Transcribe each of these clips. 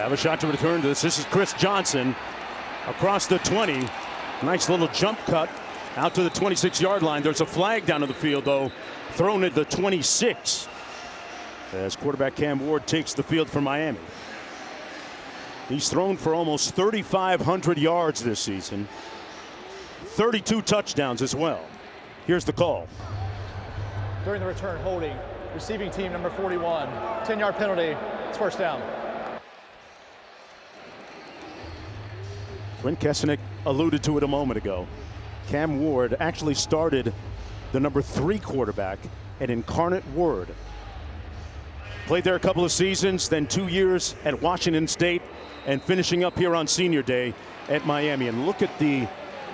Have a shot to return to this. This is Chris Johnson across the 20. Nice little jump cut out to the 26-yard line. There's a flag down to the field, though, thrown at the 26 as quarterback Cam Ward takes the field for Miami. He's thrown for almost 3,500 yards this season, 32 touchdowns as well. Here's the call. During the return, holding, receiving team number 41, 10-yard penalty. It's first down. Clint Kesenick alluded to it a moment ago. Cam Ward actually started the number 3 quarterback at Incarnate Word. Played there a couple of seasons, then 2 years at Washington State, and finishing up here on Senior Day at Miami. And look at the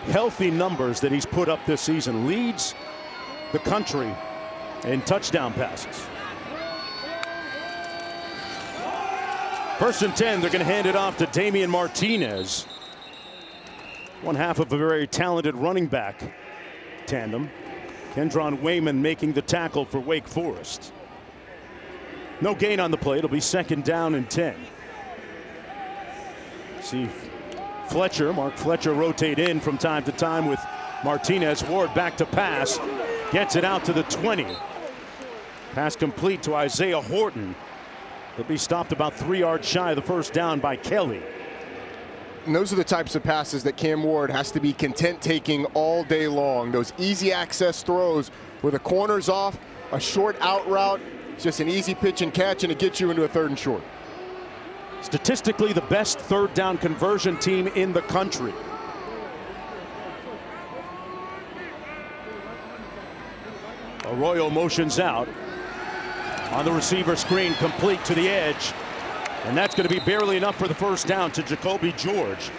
healthy numbers that he's put up this season. Leads the country in touchdown passes. First and 10, they're going to hand it off to Damian Martinez. One half of a very talented running back tandem. Kendron Wayman making the tackle for Wake Forest. No gain on the play. It'll be second down and 10. See Mark Fletcher rotate in from time to time with Martinez. Ward back to pass. Gets it out to the 20. Pass complete to Isaiah Horton. He'll be stopped about 3 yards shy of the first down by Kelly. And those are the types of passes that Cam Ward has to be content taking all day long. Those easy access throws where the corner's off, a short out route. It's just an easy pitch and catch, and it gets you into a 3rd and short. Statistically the best 3rd down conversion team in the country. Arroyo motions out on the receiver screen, complete to the edge. And that's going to be barely enough for the first down to Jacolby George.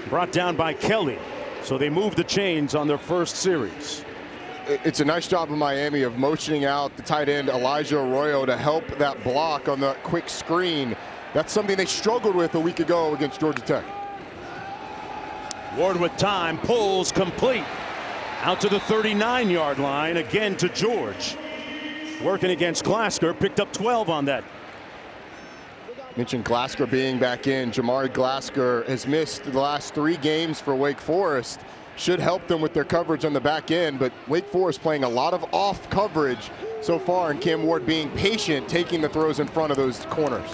Brought down by Kelly. So they move the chains on their first series. It's a nice job of Miami of motioning out the tight end Elijah Arroyo to help that block on the quick screen. That's something they struggled with a week ago against Georgia Tech. Ward with time, pulls, complete. Out to the 39-yard line, again to George. Working against Glasgow, picked up 12 on that. Mentioned Glasgow being back in. Jamari Glasgow has missed the last 3 games for Wake Forest. Should help them with their coverage on the back end, but Wake Forest playing a lot of off coverage so far, and Cam Ward being patient, taking the throws in front of those corners.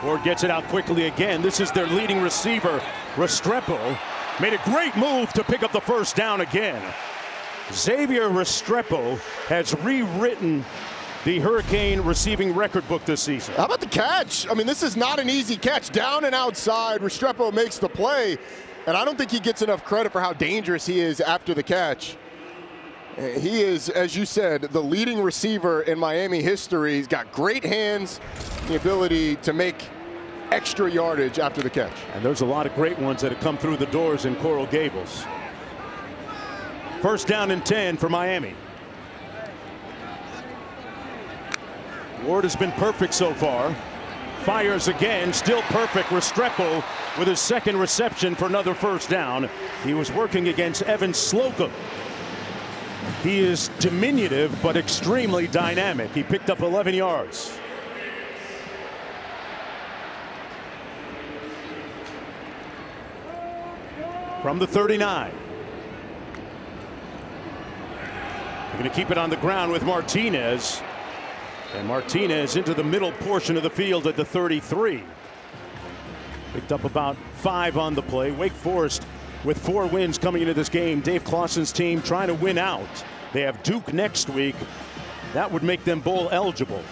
Ward gets it out quickly again. This is their leading receiver, Restrepo. Made a great move to pick up the first down again. Xavier Restrepo has rewritten the Hurricane receiving record book this season. How about the catch? I mean, this is not an easy catch. Down and outside, Restrepo makes the play, and I don't think he gets enough credit for how dangerous he is after the catch. He is, as you said, the leading receiver in Miami history. He's got great hands, the ability to make extra yardage after the catch. And there's a lot of great ones that have come through the doors in Coral Gables. First down and 10 for Miami. Ward has been perfect so far. Fires again, still perfect. Restrepo with his 2nd reception for another first down. He was working against Evan Slocum. He is diminutive but extremely dynamic. He picked up 11 yards. From the 39. They're going to keep it on the ground with Martinez. And Martinez into the middle portion of the field at the 33. Picked up about 5 on the play. Wake Forest with 4 wins coming into this game. Dave Clawson's team trying to win out. They have Duke next week. That would make them bowl eligible.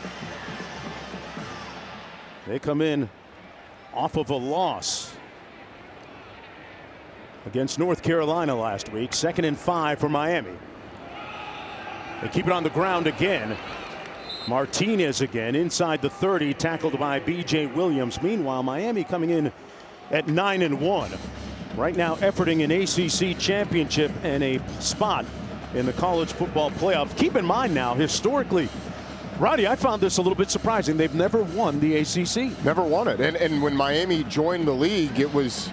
They come in off of a loss against North Carolina last week. 2nd and 5 for Miami. They keep it on the ground again. Martinez again inside the 30, tackled by B.J. Williams. Meanwhile, Miami coming in at 9-1. Right now efforting an ACC championship and a spot in the college football playoff. Keep in mind now, historically, Roddy, I found this a little bit surprising. They've never won the ACC. Never won it. And when Miami joined the league, it was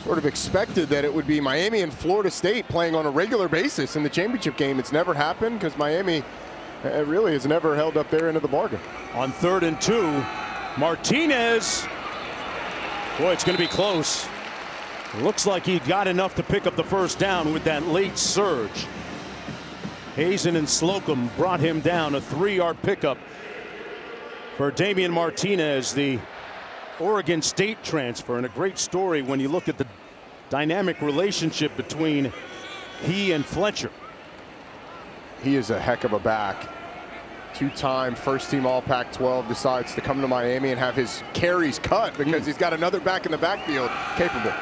sort of expected that it would be Miami and Florida State playing on a regular basis in the championship game. It's never happened because Miami really has never held up their end of the bargain. On 3rd and 2, Martinez. Boy, it's going to be close. Looks like he got enough to pick up the first down with that late surge. Hazen and Slocum brought him down. A 3-yard pickup for Damian Martinez, the Oregon State transfer, and a great story when you look at the dynamic relationship between he and Fletcher. He is a heck of a back. Two-time first-team All-Pac-12, decides to come to Miami and have his carries cut because he's got another back in the backfield capable.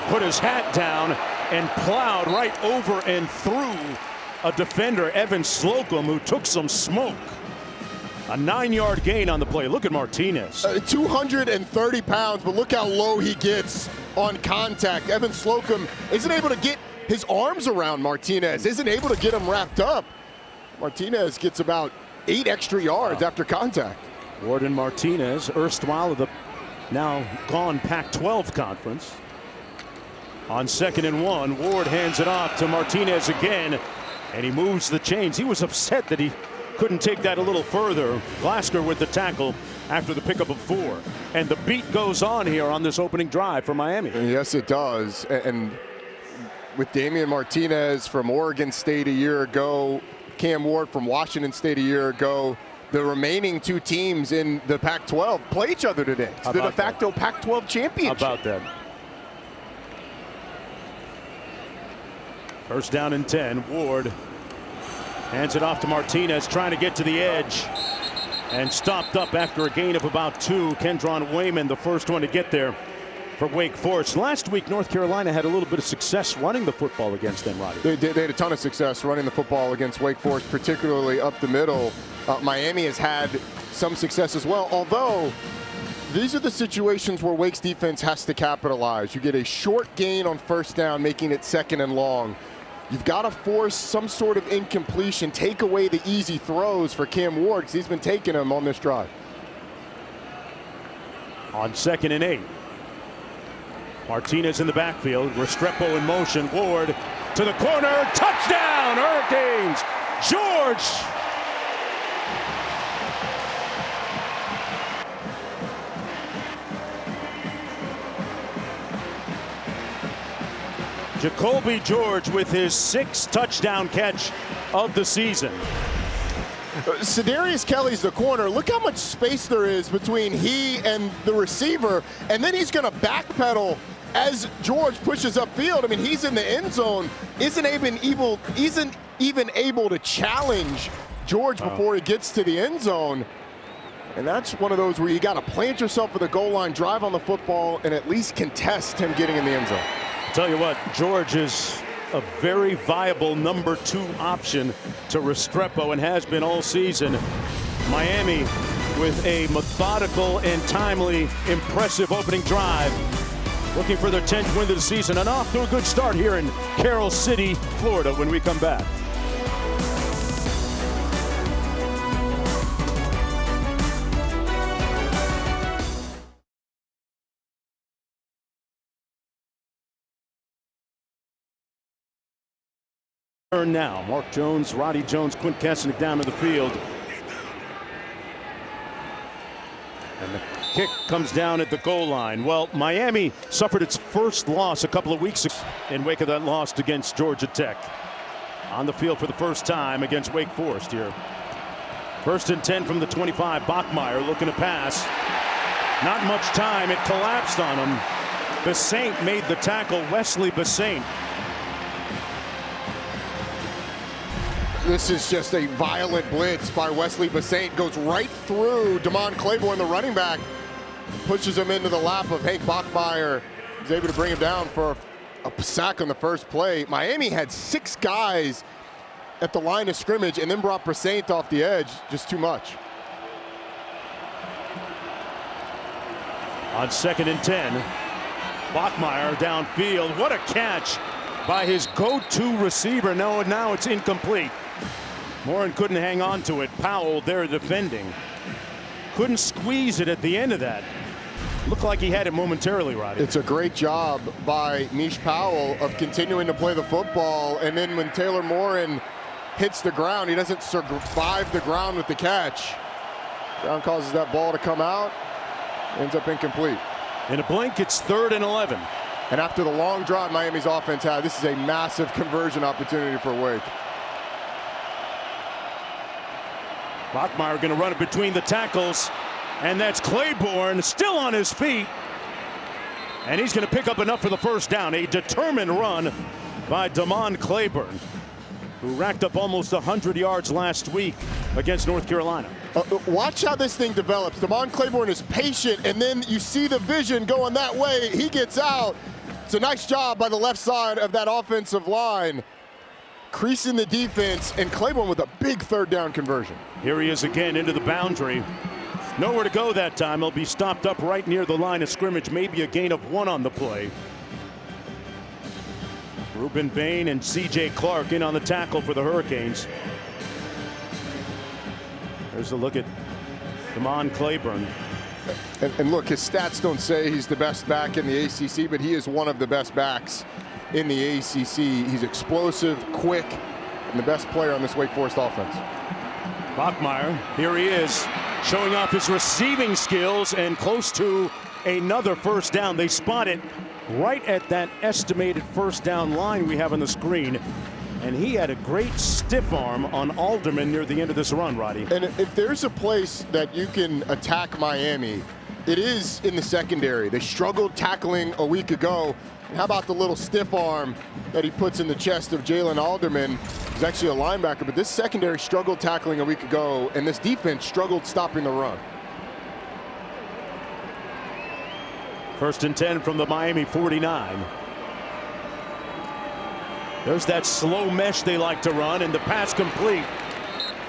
Put his hat down and plowed right over and through a defender, Evan Slocum, who took some smoke. A 9-yard gain on the play. Look at Martinez. 230 pounds, but look how low he gets on contact. Evan Slocum isn't able to get his arms around Martinez, isn't able to get him wrapped up. Martinez gets about 8 extra yards after contact. Jordan Martinez, erstwhile of the now gone Pac-12 conference. On 2nd and 1, Ward hands it off to Martinez again, and he moves the chains. He was upset that he couldn't take that a little further. Glasgow with the tackle after the pickup of 4. And the beat goes on here on this opening drive for Miami. Yes, it does. And with Damian Martinez from Oregon State a year ago, Cam Ward from Washington State a year ago, the remaining 2 teams in the Pac-12 play each other today. It's the de facto Pac-12 championship. How about that? First down and 10. Ward hands it off to Martinez, trying to get to the edge, and stopped up after a gain of about 2. Kendron Wayman, the first one to get there for Wake Forest. Last week, North Carolina had a little bit of success running the football against them, Roddy. They had a ton of success running the football against Wake Forest, particularly up the middle. Miami has had some success as well, although these are the situations where Wake's defense has to capitalize. You get a short gain on first down, making it 2nd and long. You've got to force some sort of incompletion, take away the easy throws for Cam Ward, because he's been taking them on this drive. On 2nd and 8. Martinez in the backfield. Restrepo in motion. Ward to the corner. Touchdown, Hurricanes. George. Jacolby George with his 6th touchdown catch of the season. Sedarius Kelly's the corner. Look how much space there is between he and the receiver, and then he's going to backpedal as George pushes upfield. I mean, he's in the end zone, isn't even able to challenge George before he gets to the end zone. And that's one of those where you got to plant yourself for the goal line, drive on the football, and at least contest him getting in the end zone. Tell you what, George is a very viable number 2 option to Restrepo and has been all season. Miami with a methodical and timely, impressive opening drive. Looking for their 10th win of the season and off to a good start here in Carroll City, Florida when we come back. Now, Mark Jones, Roddy Jones, Quint Kesnick down to the field. And the kick comes down at the goal line. Well, Miami suffered its first loss a couple of weeks ago in wake of that loss against Georgia Tech. On the field for the first time against Wake Forest here. 1st and 10 from the 25. Bachmeier looking to pass. Not much time. It collapsed on him. Basaint made the tackle. Wesley Basaint. This is just a violent blitz by Wesley Basaint. Goes right through Demond Claiborne, the running back. Pushes him into the lap of Hank Bachmeier. He's able to bring him down for a sack on the first play. Miami had 6 guys at the line of scrimmage and then brought Basaint off the edge. Just too much. On 2nd and 10. Bachmeier downfield. What a catch by his go-to receiver. No, now it's incomplete. Morin couldn't hang on to it. Powell there defending. Couldn't squeeze it at the end of that. Looked like he had it momentarily, Roddy. It's a great job by Mish Powell of continuing to play the football, and then when Taylor Morin hits the ground, he doesn't survive the ground with the catch. Ground causes that ball to come out. Ends up incomplete. In a blink, it's 3rd and 11. And after the long drive Miami's offense had, this is a massive conversion opportunity for Wake. Bachmeier going to run it between the tackles. And that's Claiborne still on his feet. And he's going to pick up enough for the first down. A determined run by Demond Claiborne, who racked up almost 100 yards last week against North Carolina. Watch how this thing develops. Demond Claiborne is patient, and then you see the vision going that way. He gets out. It's a nice job by the left side of that offensive line, creasing the defense, and Claiborne with a big 3rd down conversion. Here he is again into the boundary. Nowhere to go that time. He'll be stopped up right near the line of scrimmage. Maybe a gain of 1 on the play. Ruben Bain and C.J. Clark in on the tackle for the Hurricanes. There's a look at Demond Claiborne. And look, his stats don't say he's the best back in the ACC, but he is one of the best backs in the ACC. He's explosive, quick, and the best player on this Wake Forest offense. Bachmeier, here he is, showing off his receiving skills and close to another first down. They spot it right at that estimated first down line we have on the screen. And he had a great stiff arm on Alderman near the end of this run, Roddy. And if there's a place that you can attack Miami, it is in the secondary. They struggled tackling a week ago. And how about the little stiff arm that he puts in the chest of Jalen Alderman? He's actually a linebacker, but this secondary struggled tackling a week ago, and this defense struggled stopping the run. 1st and 10 from the Miami 49. There's that slow mesh they like to run, and the pass complete.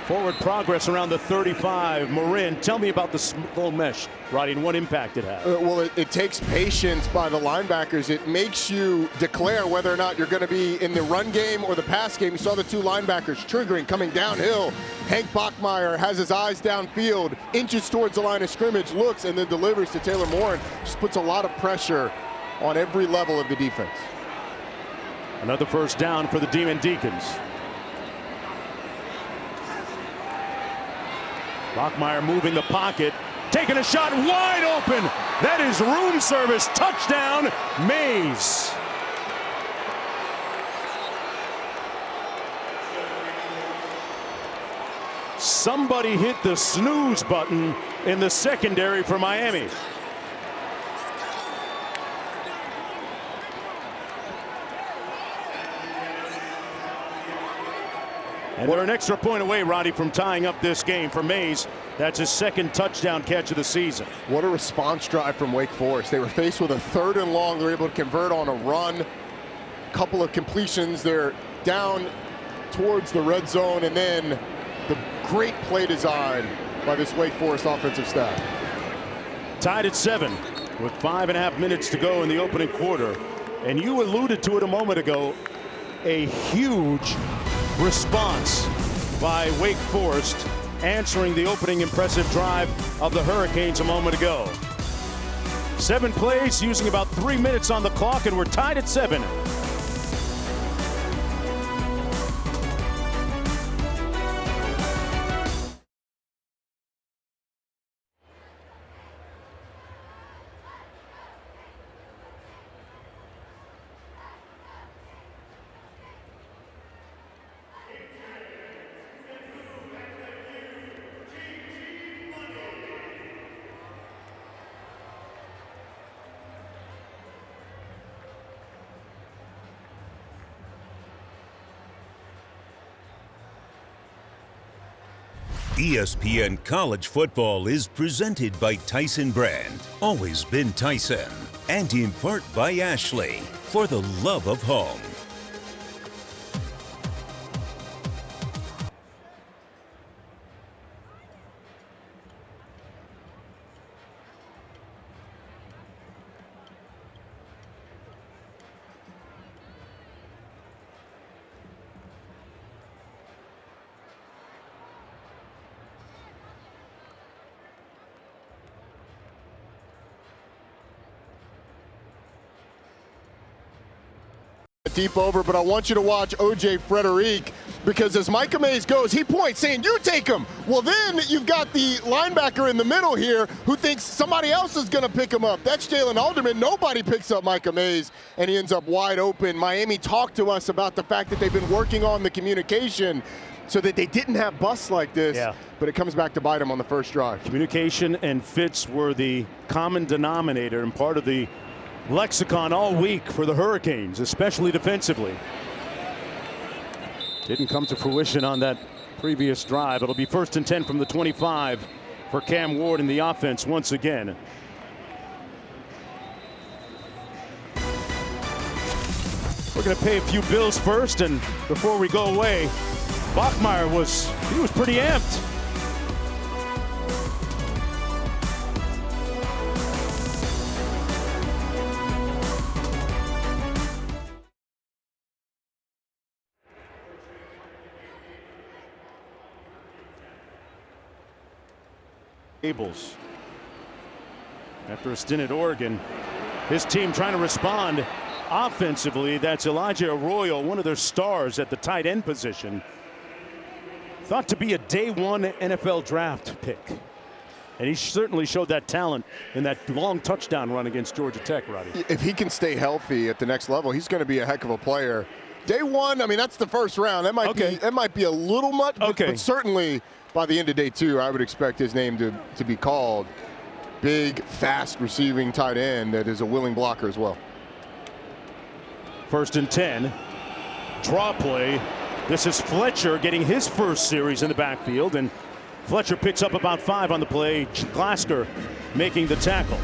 Forward progress around the 35. Marin, tell me about the slow mesh, Roddy, and what impact it has. Well, it takes patience by the linebackers. It makes you declare whether or not you're going to be in the run game or the pass game. You saw the 2 linebackers triggering, coming downhill. Hank Bachmeier has his eyes downfield, inches towards the line of scrimmage, looks, and then delivers to Taylor Moore. Just puts a lot of pressure on every level of the defense. Another first down for the Demon Deacons. Bachmeier moving the pocket, taking a shot wide open. That is room service. Touchdown, Mays. Somebody hit the snooze button in the secondary for Miami. And they're an extra point away, Roddy, from tying up this game for Mays. That's his 2nd touchdown catch of the season. What a response drive from Wake Forest. They were faced with a 3rd and long. They were able to convert on a run. Couple of completions. They're down towards the red zone, and then the great play design by this Wake Forest offensive staff. Tied at 7 with 5.5 minutes to go in the opening quarter. And you alluded to it a moment ago, a huge response by Wake Forest, answering the opening impressive drive of the Hurricanes a moment ago. 7 plays using about 3 minutes on the clock, and we're tied at 7. ESPN College Football is presented by Tyson Brand, always been Tyson, and in part by Ashley, for the love of home. deep over, but I want you to watch O.J. Frederick, because as Micah Mays goes, he points saying, you take him. Well, then you've got the linebacker in the middle here who thinks somebody else is going to pick him up. That's Jalen Alderman. Nobody picks up Micah Mays, and he ends up wide open. Miami talked to us about the fact that they've been working on the communication so that they didn't have busts like this, but it comes back to bite them on the first drive. Communication and fits were the common denominator and part of the lexicon all week for the Hurricanes, especially defensively. Didn't come to fruition on that previous drive. It'll be 1st and 10 from the 25 for Cam Ward in the offense once again. We're going to pay a few bills first, and before we go away, Bachmeier was pretty amped. After a stint at Oregon, his team trying to respond offensively. That's Elijah Arroyo, one of their stars at the tight end position. Thought to be a day one NFL draft pick. And he certainly showed that talent in that long touchdown run against Georgia Tech, Roddy. If he can stay healthy at the next level, he's going to be a heck of a player. Day one, I mean, that's the first round. That might be a little much, but certainly by the end of day two, I would expect his name to be called. Big, fast receiving tight end that is a willing blocker as well. 1st and 10. Draw play. This is Fletcher getting his first series in the backfield, and Fletcher picks up about 5 on the play. Glasgow making the tackle.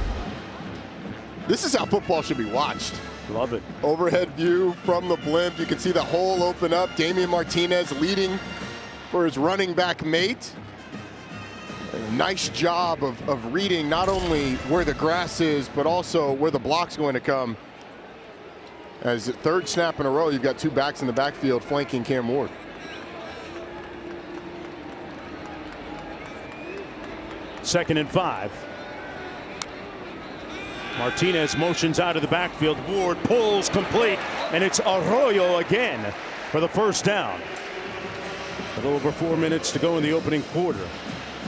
This is how football should be watched. Love it. Overhead view from the blimp. You can see the hole open up. Damian Martinez leading for his running back mate. A nice job of reading not only where the grass is, but also where the block's going to come. As third snap in a row, you've got 2 backs in the backfield flanking Cam Ward. Second and 5. Martinez motions out of the backfield. Ward pulls complete, and it's Arroyo again for the first down. A little over 4 minutes to go in the opening quarter.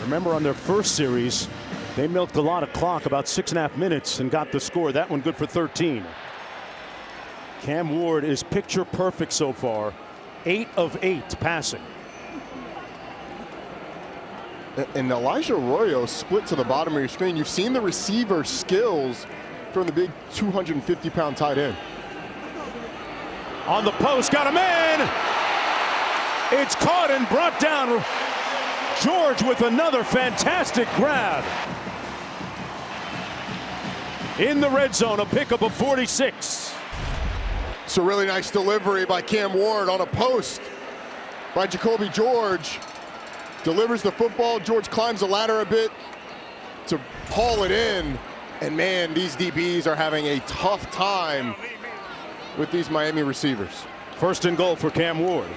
Remember, on their first series, they milked a lot of clock, about 6.5 minutes, and got the score. That one good for 13. Cam Ward is picture perfect so far. 8 of 8 passing. And Elijah Arroyo split to the bottom of your screen. You've seen the receiver skills from the big 250-pound tight end. On the post, got a man. It's caught and brought down. George with another fantastic grab. In the red zone, a pickup of 46. It's a really nice delivery by Cam Ward on a post by Jacolby George. Delivers the football. George climbs the ladder a bit to haul it in. And man, these DBs are having a tough time with these Miami receivers. 1st and goal for Cam Ward.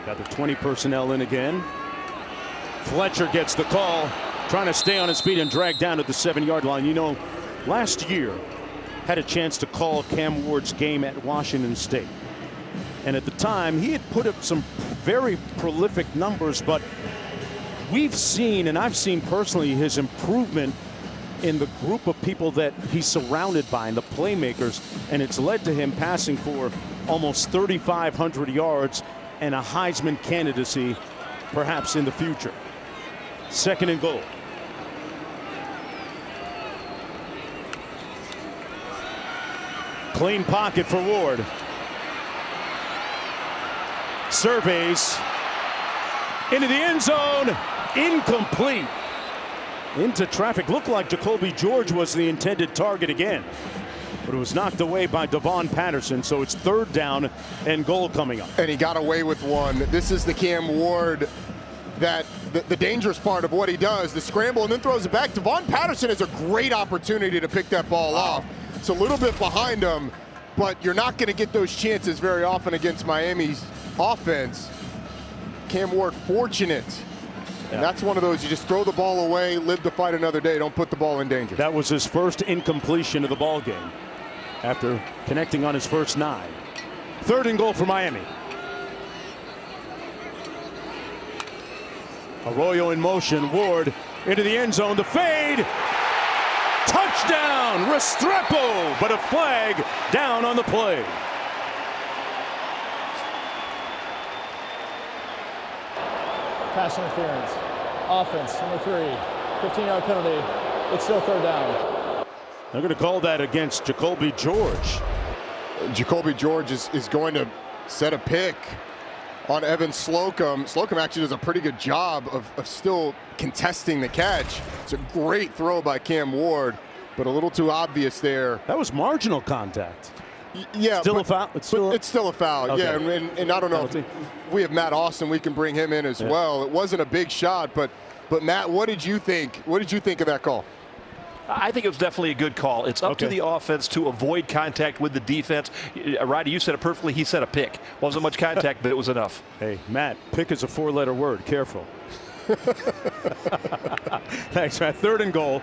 Got the 20 personnel in again. Fletcher gets the call, trying to stay on his feet and drag down to the 7-yard line. You know, last year had a chance to call Cam Ward's game at Washington State. And at the time, he had put up some very prolific numbers, but we've seen, and I've seen personally, his improvement in the group of people that he's surrounded by, and the playmakers, and it's led to him passing for almost 3,500 yards and a Heisman candidacy perhaps in the future. 2nd and goal. Clean pocket for Ward. Surveys into the end zone. Incomplete. Into traffic. Looked like Jacolby George was the intended target again, but it was knocked away by Devon Patterson. So it's 3rd down and goal coming up. And he got away with one. This is the Cam Ward that the dangerous part of what he does, the scramble and then throws it back. Devon Patterson has a great opportunity to pick that ball off. It's a little bit behind him, but you're not going to get those chances very often against Miami's offense. Cam Ward fortunate And that's one of those, you just throw the ball away, live to fight another day, don't put the ball in danger. That was his first incompletion of the ball game after connecting on his first 9. 3rd and goal for Miami. Arroyo in motion, Ward into the end zone, the fade, touchdown, Restrepo, but a flag down on the play. Pass interference. Offense, number 3. 15-yard penalty. It's still 3rd down. They're going to call that against Jacolby George. Jacolby George is going to set a pick on Evan Slocum. Slocum actually does a pretty good job of still contesting the catch. It's a great throw by Cam Ward, but a little too obvious there. That was marginal contact. Yeah, still a foul. It's still a foul. Okay. Yeah, and I don't know if we have Matt Austin. We can bring him in as well. It wasn't a big shot, but Matt, what did you think? What did you think of that call? I think it was definitely a good call. It's up to the offense to avoid contact with the defense. Roddy, you said it perfectly. He said a pick. Wasn't much contact, but it was enough. Hey, Matt, pick is a 4-letter word. Careful. Thanks, Matt. 3rd and goal.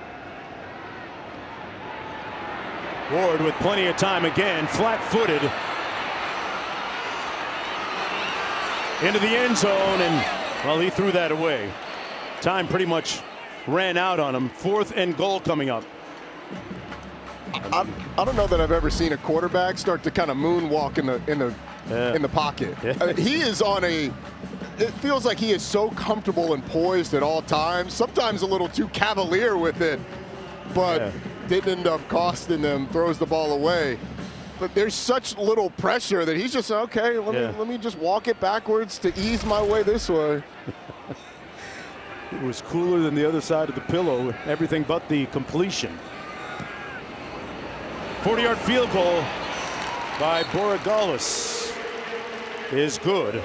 Ward with plenty of time again, flat-footed into the end zone, and well, he threw that away. Time pretty much ran out on him. 4th and goal coming up. I don't know that I've ever seen a quarterback start to kind of moonwalk in the pocket. Yeah. I mean, he is on a. It feels like he is so comfortable and poised at all times. Sometimes a little too cavalier with it, but didn't end up costing them. Throws the ball away. But there's such little pressure that he's just okay. Let me just walk it backwards to ease my way this way. It was cooler than the other side of the pillow, everything but the completion. 40-yard field goal by Borregales is good.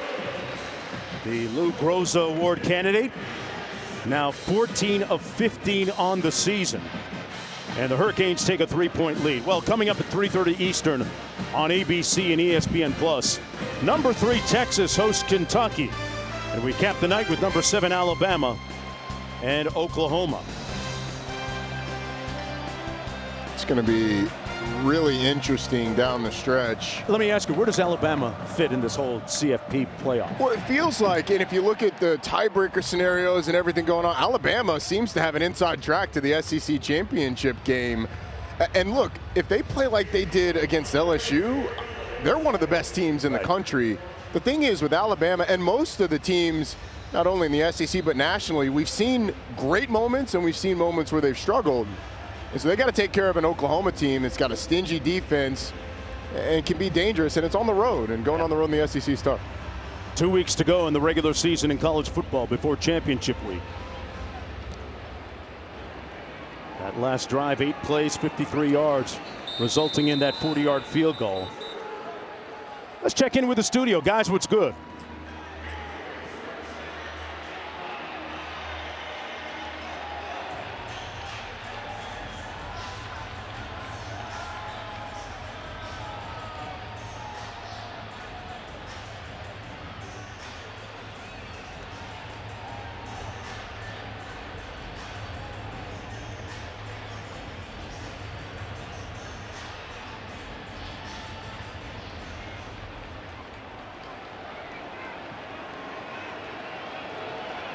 The Lou Groza Award candidate, now 14 of 15 on the season. And the Hurricanes take a 3-point lead. Well, coming up at 3:30 Eastern on ABC and ESPN+, number 3 Texas hosts Kentucky. And we cap the night with number 7 Alabama and Oklahoma. It's going to be really interesting down the stretch. Let me ask you, where does Alabama fit in this whole CFP playoff? Well, it feels like, and if you look at the tiebreaker scenarios and everything going on, Alabama seems to have an inside track to the SEC championship game. And look, if they play like they did against LSU, they're one of the best teams in the country. The thing is with Alabama and most of the teams, not only in the SEC but nationally, we've seen great moments and we've seen moments where they've struggled. And so they got to take care of an Oklahoma team that's got a stingy defense and can be dangerous, and it's on the road, and going on the road in the SEC is tough. 2 weeks to go in the regular season in college football before championship week. That last drive, 8 plays, 53 yards, resulting in that 40-yard field goal. Let's check in with the studio. Guys, what's good?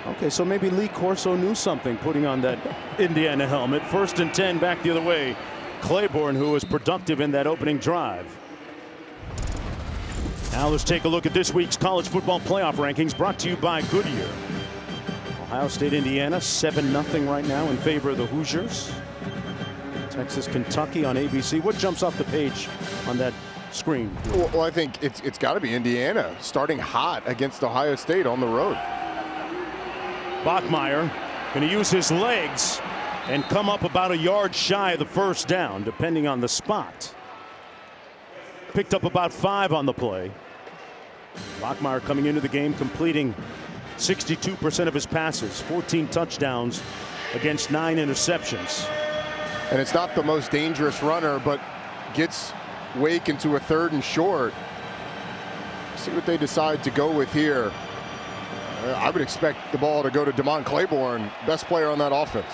Okay, so maybe Lee Corso knew something putting on that Indiana helmet. 1st and 10 back the other way. Claiborne, who was productive in that opening drive. Now let's take a look at this week's college football playoff rankings brought to you by Goodyear. Ohio State, Indiana, 7-0 right now in favor of the Hoosiers. Texas, Kentucky on ABC. What jumps off the page on that screen? Well, I think it's got to be Indiana starting hot against Ohio State on the road. Bachmeier going to use his legs and come up about a yard shy of the first down, depending on the spot. Picked up about 5 on the play. Bachmeier coming into the game completing 62% of his passes, 14 touchdowns against 9 interceptions. And it's not the most dangerous runner, but gets Wake into a 3rd and short. See what they decide to go with here. I would expect the ball to go to Demond Claiborne, best player on that offense.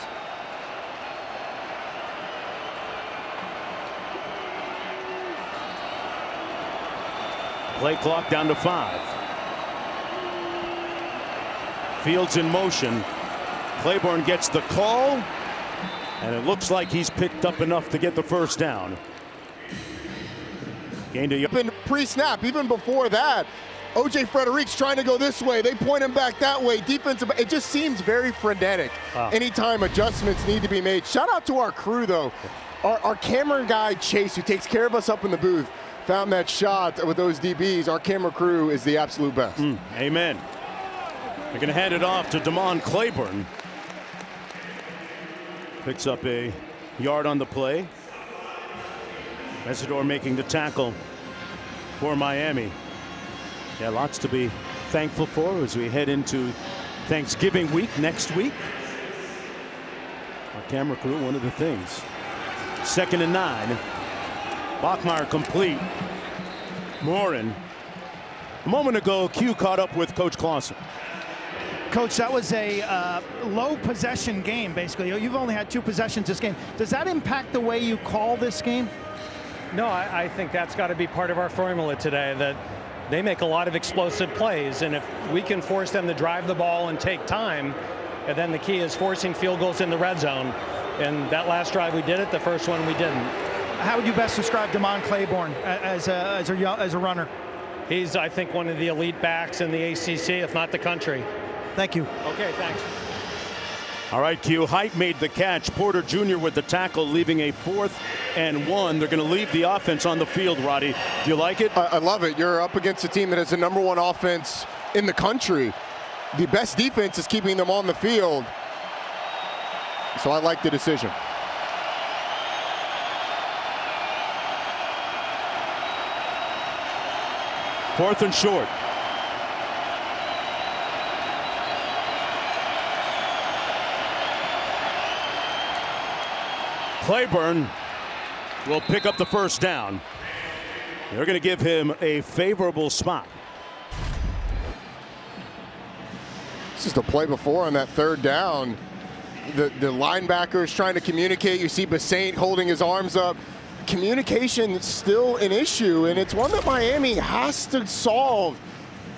Play clock down to 5. Fields in motion. Claiborne gets the call, and it looks like he's picked up enough to get the first down. Gained a Been pre-snap, even before that. O.J. Frederick's trying to go this way. They point him back that way. Defensive, it just seems very frenetic. Anytime adjustments need to be made. Shout out to our crew, though. Our camera guy, Chase, who takes care of us up in the booth, found that shot with those DBs. Our camera crew is the absolute best. Amen. They're going to hand it off to Demond Claiborne. Picks up a yard on the play. Mesidor making the tackle for Miami. Yeah, lots to be thankful for as we head into Thanksgiving week next week. Our camera crew, one of the things. 2nd and 9. Bachmeier complete. Morin. A moment ago, Q caught up with Coach Clausen. Coach, that was a low possession game, basically. You've only had 2 possessions this game. Does that impact the way you call this game? No, I think that's got to be part of our formula today, that they make a lot of explosive plays, and if we can force them to drive the ball and take time, and then the key is forcing field goals in the red zone. And that last drive we did it, the first one we didn't. How would you best describe Demond Claiborne as a runner? He's, I think, one of the elite backs in the ACC, if not the country. Thank you. Okay, thanks. All right, Q. Height made the catch. Porter Jr. with the tackle, leaving a 4th and 1. They're going to leave the offense on the field, Roddy. Do you like it? I love it. You're up against a team that has the #1 offense in the country. The best defense is keeping them on the field. So I like the decision. Fourth and short. Claiborne will pick up the first down. They're going to give him a favorable spot. This is the play before on that 3rd down. The linebacker is trying to communicate. You see Basaint holding his arms up. Communication is still an issue, and it's one that Miami has to solve,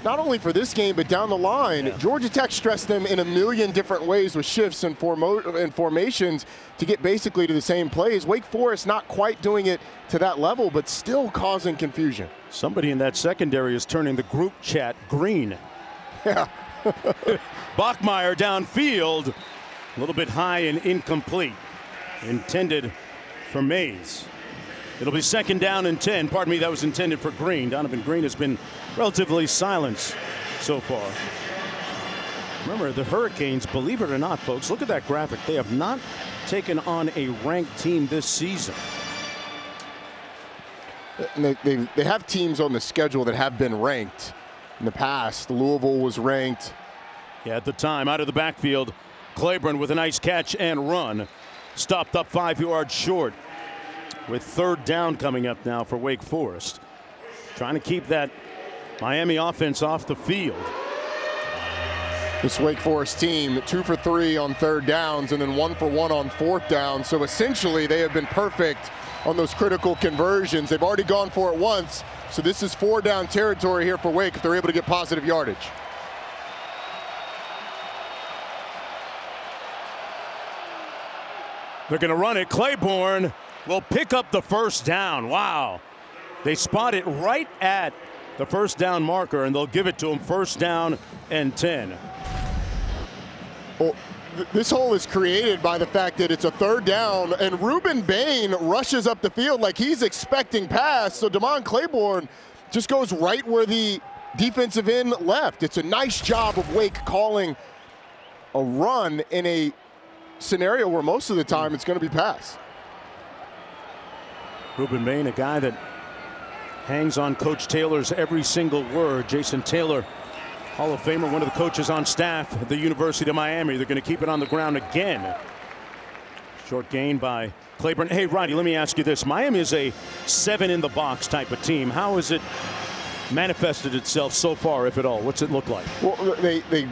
not only for this game, but down the line. Yeah. Georgia Tech stressed them in a million different ways with shifts and formations to get basically to the same plays. Wake Forest not quite doing it to that level, but still causing confusion. Somebody in that secondary is turning the group chat green. Yeah. Bachmeier downfield, a little bit high and incomplete. Intended for Mays. It'll be 2nd down and 10. Pardon me, that was intended for Green. Donovan Green has been relatively silent so far. Remember, the Hurricanes, believe it or not, folks, look at that graphic. They have not taken on a ranked team this season. They have teams on the schedule that have been ranked in the past. Louisville was ranked. Yeah, at the time, out of the backfield, Claiborne with a nice catch and run. Stopped up 5 yards short. With 3rd down coming up now for Wake Forest. Trying to keep that Miami offense off the field. This Wake Forest team, 2 for 3 on 3rd downs and then 1 for 1 on 4th down. So essentially they have been perfect on those critical conversions. They've already gone for it once. So this is 4 down territory here for Wake if they're able to get positive yardage. They're going to run it. Claiborne will pick up the first down. Wow. They spot it right at the first down marker, and they'll give it to him. 1st down and 10. Well, this hole is created by the fact that it's a 3rd down, and Ruben Bain rushes up the field like he's expecting pass. So Demond Claiborne just goes right where the defensive end left. It's a nice job of Wake calling a run in a scenario where most of the time it's going to be pass. Ruben Bain, a guy that hangs on Coach Taylor's every single word. Jason Taylor, Hall of Famer, one of the coaches on staff at the University of Miami. They're going to keep it on the ground again. Short gain by Claiborne. Hey, Roddy, let me ask you this. Miami is a 7 in the box type of team. How is it manifested itself so far, if at all? What's it look like? Well, they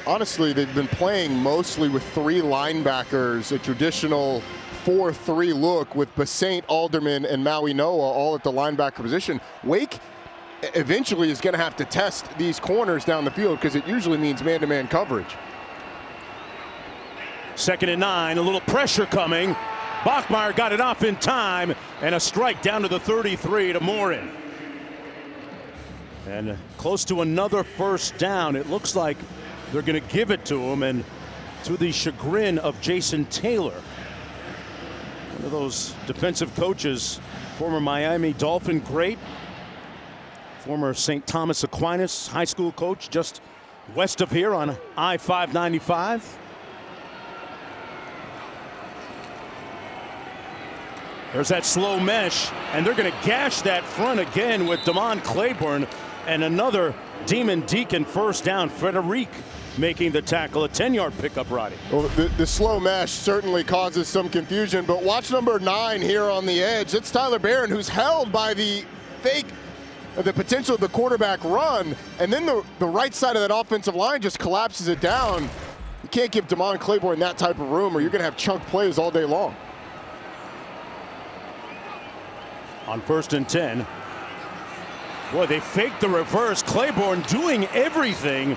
honestly, they've been playing mostly with 3 linebackers, a traditional 4-3 look with Basaint, Alderman, and Maui Noah all at the linebacker position. Wake eventually is going to have to test these corners down the field because it usually means man-to-man coverage. 2nd and 9, a little pressure coming. Bachmeier got it off in time, and a strike down to the 33 to Morin. And close to another first down. It looks like they're going to give it to him, and to the chagrin of Jason Taylor, one of those defensive coaches, former Miami Dolphin great, former St. Thomas Aquinas high school coach just west of here on I-595. There's that slow mesh, and they're going to gash that front again with Demond Claiborne, and another Deacon first down. Frederic making the tackle, a 10-yard pickup, Roddy. Well, the slow mesh certainly causes some confusion, but watch number 9 here on the edge. That's Tyler Barron, who's held by the potential of the quarterback run, and then the right side of that offensive line just collapses it down. You can't give Demond Claiborne that type of room, or you're going to have chunk plays all day long. On 1st and 10. Boy, they faked the reverse. Claiborne doing everything.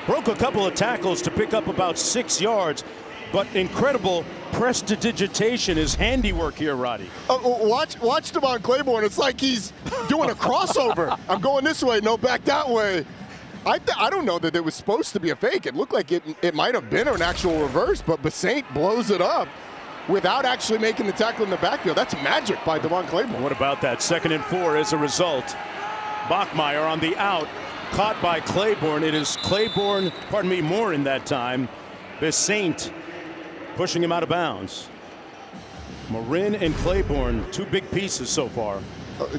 Broke a couple of tackles to pick up about 6 yards. But incredible prestidigitation, his handiwork here, Roddy. Watch Demond Claiborne. It's like he's doing a crossover. I'm going this way, no, back that way. I don't know that it was supposed to be a fake. It looked like it might have been an actual reverse, but Basaint blows it up without actually making the tackle in the backfield. That's magic by Demond Claiborne. What about that? 2nd and 4 as a result. Bachmeier on the out, caught by Claiborne. It is Morin that time. Basaint pushing him out of bounds. Morin and Claiborne, 2 big pieces so far.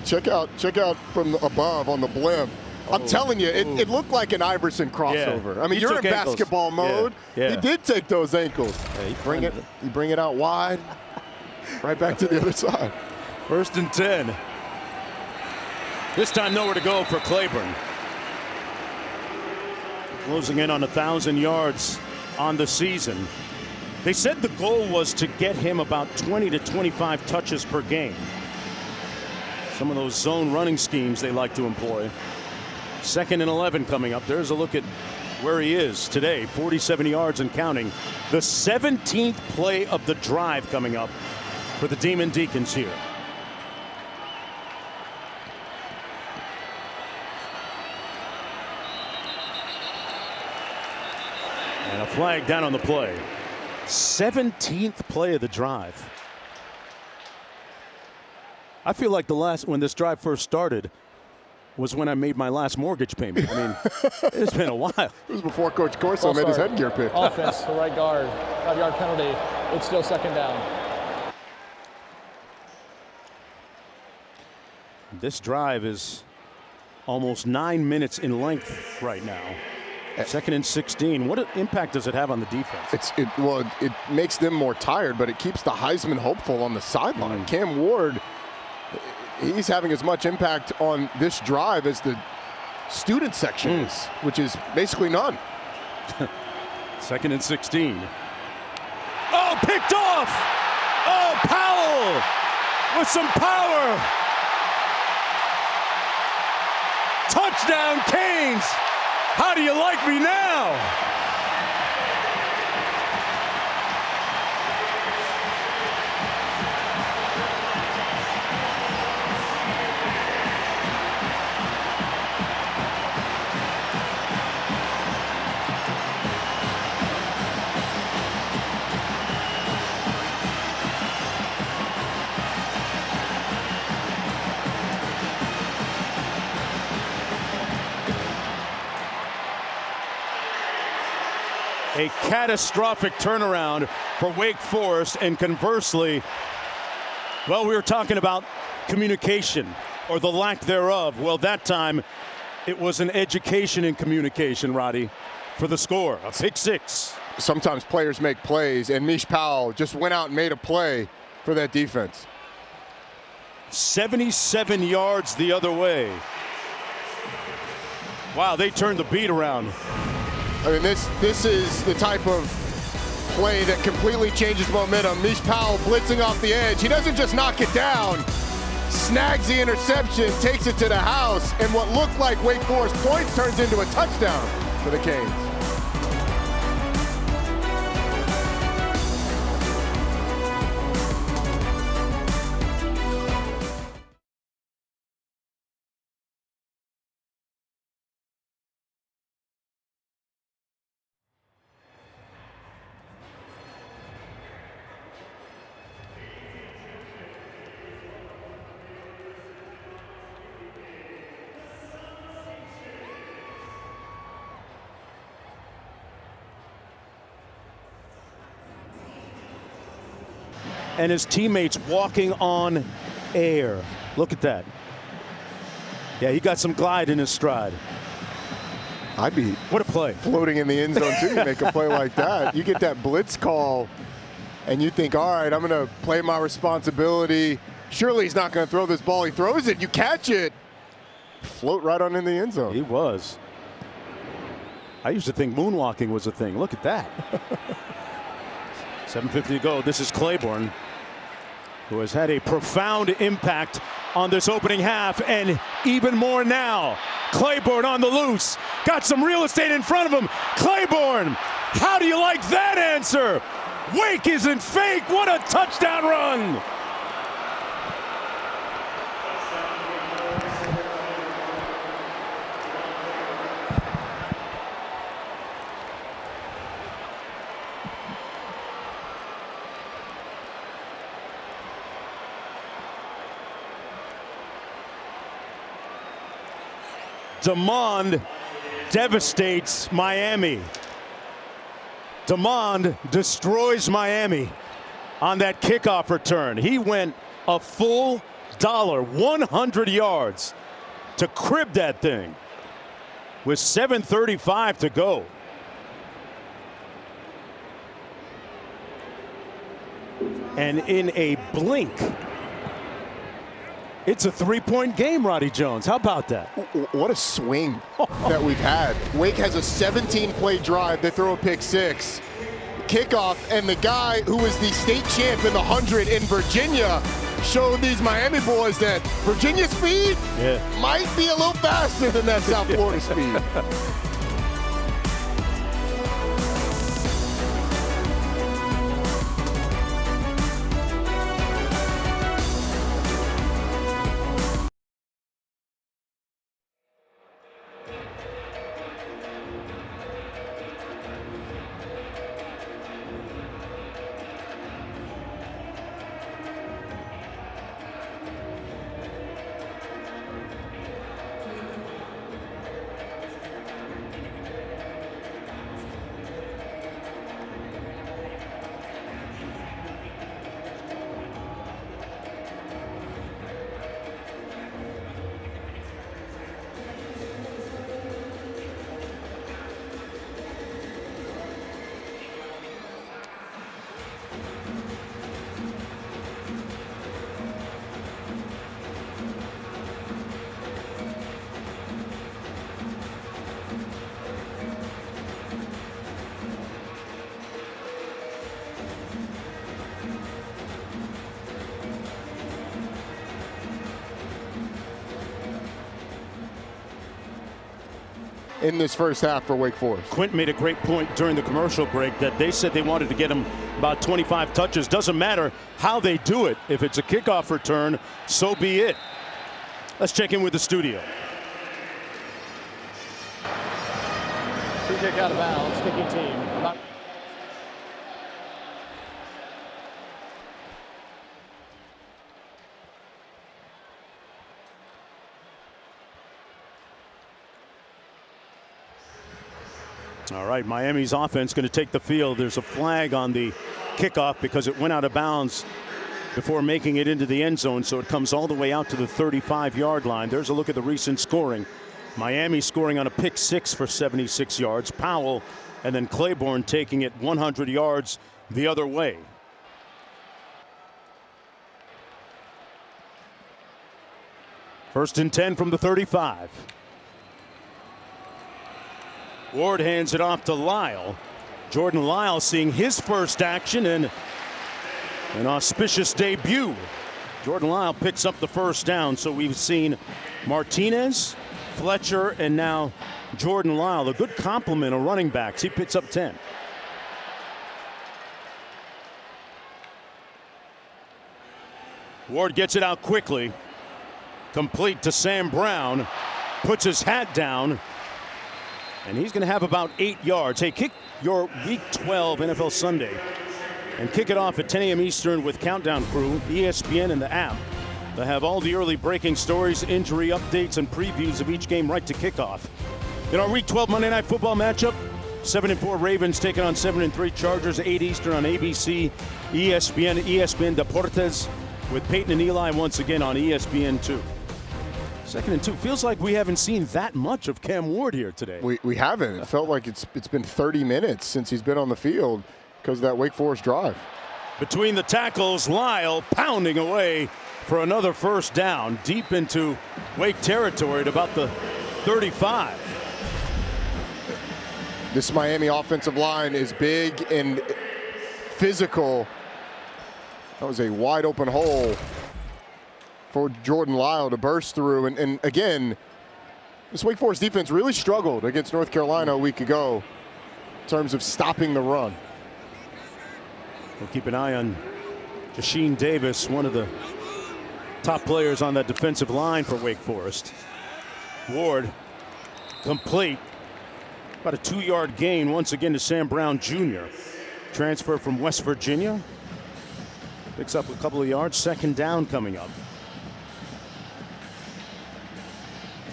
Check out from above on the blimp. I'm telling you, it looked like an Iverson crossover. Yeah. I mean, you're in basketball mode. Yeah. He did take those ankles. Yeah, you bring it out wide, right back to the other side. 1st and 10. This time nowhere to go for Claiborne. Closing in on 1,000 yards on the season. They said the goal was to get him about 20 to 25 touches per game. Some of those zone running schemes they like to employ. 2nd and 11 coming up. There's a look at where he is today. 47 yards and counting. The 17th play of the drive coming up for the Deacons here. And a flag down on the play. 17th play of the drive. I feel like when this drive first started was when I made my last mortgage payment. I mean, it's been a while. It was before Coach Corso made his headgear pick. Offense, the right guard, 5-yard penalty. It's still 2nd down. This drive is almost 9 minutes in length right now. 2nd and 16. What impact does it have on the defense? It makes them more tired, but it keeps the Heisman hopeful on the sideline. Cam Ward, he's having as much impact on this drive as the student section is, which is basically none. 2nd and 16. Oh, picked off! Oh, Powell with some power! Touchdown, Canes! How do you like me now? A catastrophic turnaround for Wake Forest, and conversely, well, we were talking about communication or the lack thereof. Well, that time it was an education in communication, Roddy, for the score, a pick 6. Sometimes players make plays, and Mish Powell just went out and made a play for that defense. 77 yards the other way. Wow, they turned the beat around. I mean, this is the type of play that completely changes momentum. Mish Powell blitzing off the edge. He doesn't just knock it down, snags the interception, takes it to the house, and what looked like Wake Forest points turns into a touchdown for the Canes. And his teammates walking on air. Look at that. Yeah, he got some glide in his stride. I'd be What a play. floating in the end zone too. You make a play like that. You get that blitz call and you think, all right, I'm going to play my responsibility. Surely he's not going to throw this ball. He throws it. You catch it. Float right on in the end zone. He was. I used to think moonwalking was a thing. Look at that. 7:50 to go. This is Claiborne, who has had a profound impact on this opening half, and even more now. Claiborne on the loose. Got some real estate in front of him. Claiborne, how do you like that answer? Wake isn't fake. What a touchdown run. Demond devastates Miami. Demond destroys Miami on that kickoff return. He went a full dollar, 100 yards to crib that thing with 7:35 to go. And in a blink, it's a three-point game, Roddy Jones. How about that? What a swing that we've had. Wake has a 17-play drive. They throw a pick six. Kickoff, and the guy who was the state champ in the 100 in Virginia showed these Miami boys that Virginia speed might be a little faster than that South Florida speed. In this first half for Wake Forest. Quint made a great point during the commercial break that they said they wanted to get him about 25 touches. Doesn't matter how they do it. If it's a kickoff return, so be it. Let's check in with the studio. Free kick out of bounds, kicking team. All right, Miami's offense going to take the field. There's a flag on the kickoff because it went out of bounds before making it into the end zone, so it comes all the way out to the 35-yard line. There's a look at the recent scoring. Miami scoring on a pick six for 76 yards. Powell and then Claiborne taking it 100 yards the other way. First and 10 from the 35. Ward hands it off to Lyle. Jordan Lyle seeing his first action and an auspicious debut. Jordan Lyle picks up the first down. So we've seen Martinez, Fletcher, and now Jordan Lyle. A good complement of running backs. He picks up 10. Ward gets it out quickly. Complete to Sam Brown. Puts his hat down. And he's going to have about 8 yards. Hey, kick your Week 12 NFL Sunday. And kick it off at 10 a.m. Eastern with Countdown Crew, ESPN, and the app. They have all the early breaking stories, injury updates, and previews of each game right to kickoff. In our Week 12 Monday Night Football matchup, 7-4 Ravens taking on 7-3 Chargers, 8 Eastern on ABC, ESPN, ESPN Deportes, with Peyton and Eli once again on ESPN2. 2nd and 2. Feels like we haven't seen that much of Cam Ward here today. We haven't. It felt like it's been 30 minutes since he's been on the field because of that Wake Forest drive. Between the tackles, Lyle pounding away for another first down deep into Wake territory at about the 35. This Miami offensive line is big and physical. That was a wide open hole for Jordan Lyle to burst through. And again, this Wake Forest defense really struggled against North Carolina a week ago in terms of stopping the run. We'll keep an eye on Jasheen Davis, one of the top players on that defensive line for Wake Forest. Ward complete. About a 2-yard gain once again to Sam Brown Jr. Transfer from West Virginia. Picks up a couple of yards. 2nd down coming up.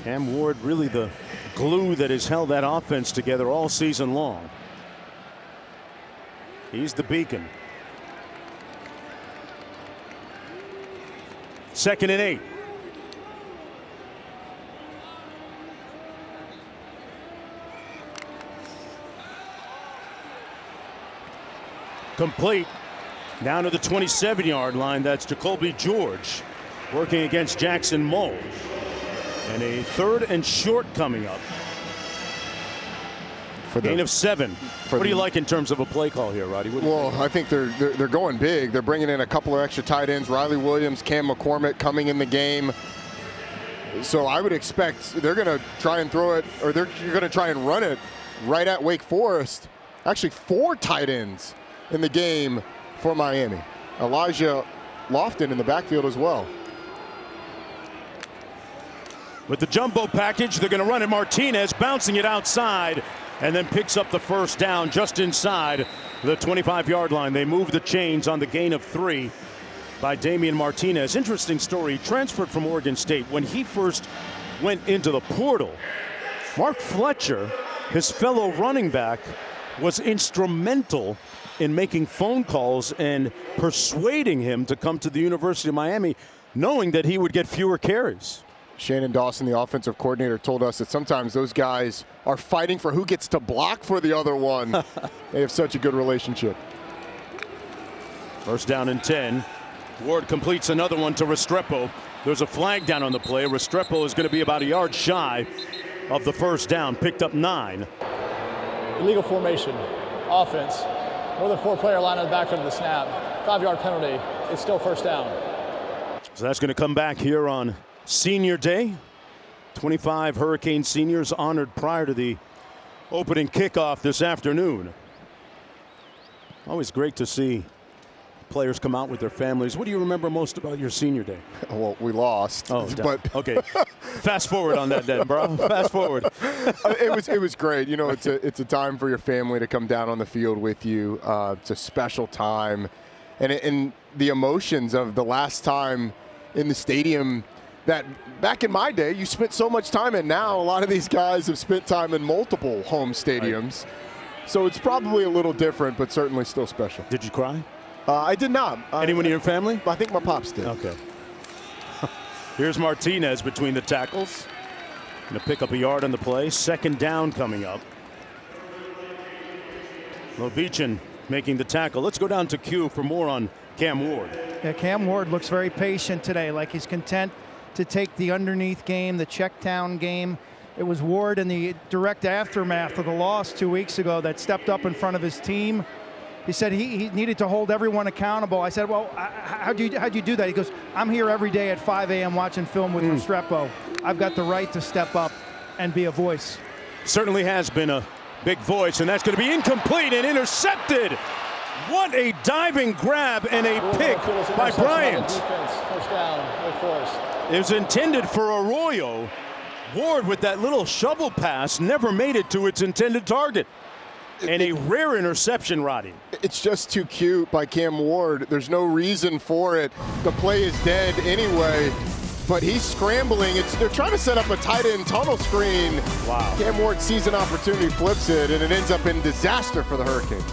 Cam Ward really the glue that has held that offense together all season long. He's the beacon. 2nd and 8. Complete down to the 27-yard line. That's Jacolby George working against Jackson Mole. And a 3rd and short coming up. For gain of 7. What do you like in terms of a play call here, Roddy? Well, I think they're going big. They're bringing in a couple of extra tight ends. Riley Williams, Cam McCormick coming in the game. So I would expect they're going to try and throw it, or they're going to try and run it right at Wake Forest. Actually, 4 tight ends in the game for Miami. Elijah Lofton in the backfield as well. With the jumbo package, they're going to run it. Martinez bouncing it outside and then picks up the first down just inside the 25-yard line. They move the chains on the gain of 3 by Damian Martinez. Interesting story. He transferred from Oregon State. When he first went into the portal, Mark Fletcher, his fellow running back, was instrumental in making phone calls and persuading him to come to the University of Miami, knowing that he would get fewer carries. Shannon Dawson, the offensive coordinator, told us that sometimes those guys are fighting for who gets to block for the other one. They have such a good relationship. 1st down and 10. Ward completes another one to Restrepo. There's a flag down on the play. Restrepo is going to be about a yard shy of the first down. Picked up 9. Illegal formation. Offense. More than 4-player line on the back end of the snap. 5-yard penalty. It's still first down. So that's going to come back here on Senior Day. 25 Hurricane seniors honored prior to the opening kickoff this afternoon. Always great to see players come out with their families. What do you remember most about your senior day? Well, we lost. Oh, but okay. Fast forward on that then, bro. Fast forward. It was great. You know, it's a time for your family to come down on the field with you. It's a special time, and the emotions of the last time in the stadium that back in my day you spent so much time in. Now a lot of these guys have spent time in multiple home stadiums. Right. So it's probably a little different, but certainly still special. Did you cry? I did not. Anyone in your family? I think my pops did. Okay. Here's Martinez between the tackles. Going to pick up a yard on the play. 2nd down coming up. Lovichin making the tackle. Let's go down to Q for more on Cam Ward. Yeah, Cam Ward looks very patient today, like he's content to take the underneath game, the check down game. It was Ward in the direct aftermath of the loss 2 weeks ago that stepped up in front of his team. He said he needed to hold everyone accountable. I said, well, how'd you do that? He goes, I'm here every day at 5 a.m. watching film with Restrepo. I've got the right to step up and be a voice. Certainly has been a big voice, and that's going to be incomplete and intercepted. What a diving grab and a pick by Bryant. First down, Wake Forest. It was intended for Arroyo. Ward with that little shovel pass never made it to its intended target. And a rare interception, Roddy. It's just too cute by Cam Ward. There's no reason for it. The play is dead anyway, but he's scrambling. They're trying to set up a tight end tunnel screen. Wow. Cam Ward sees an opportunity, flips it, and it ends up in disaster for the Hurricanes.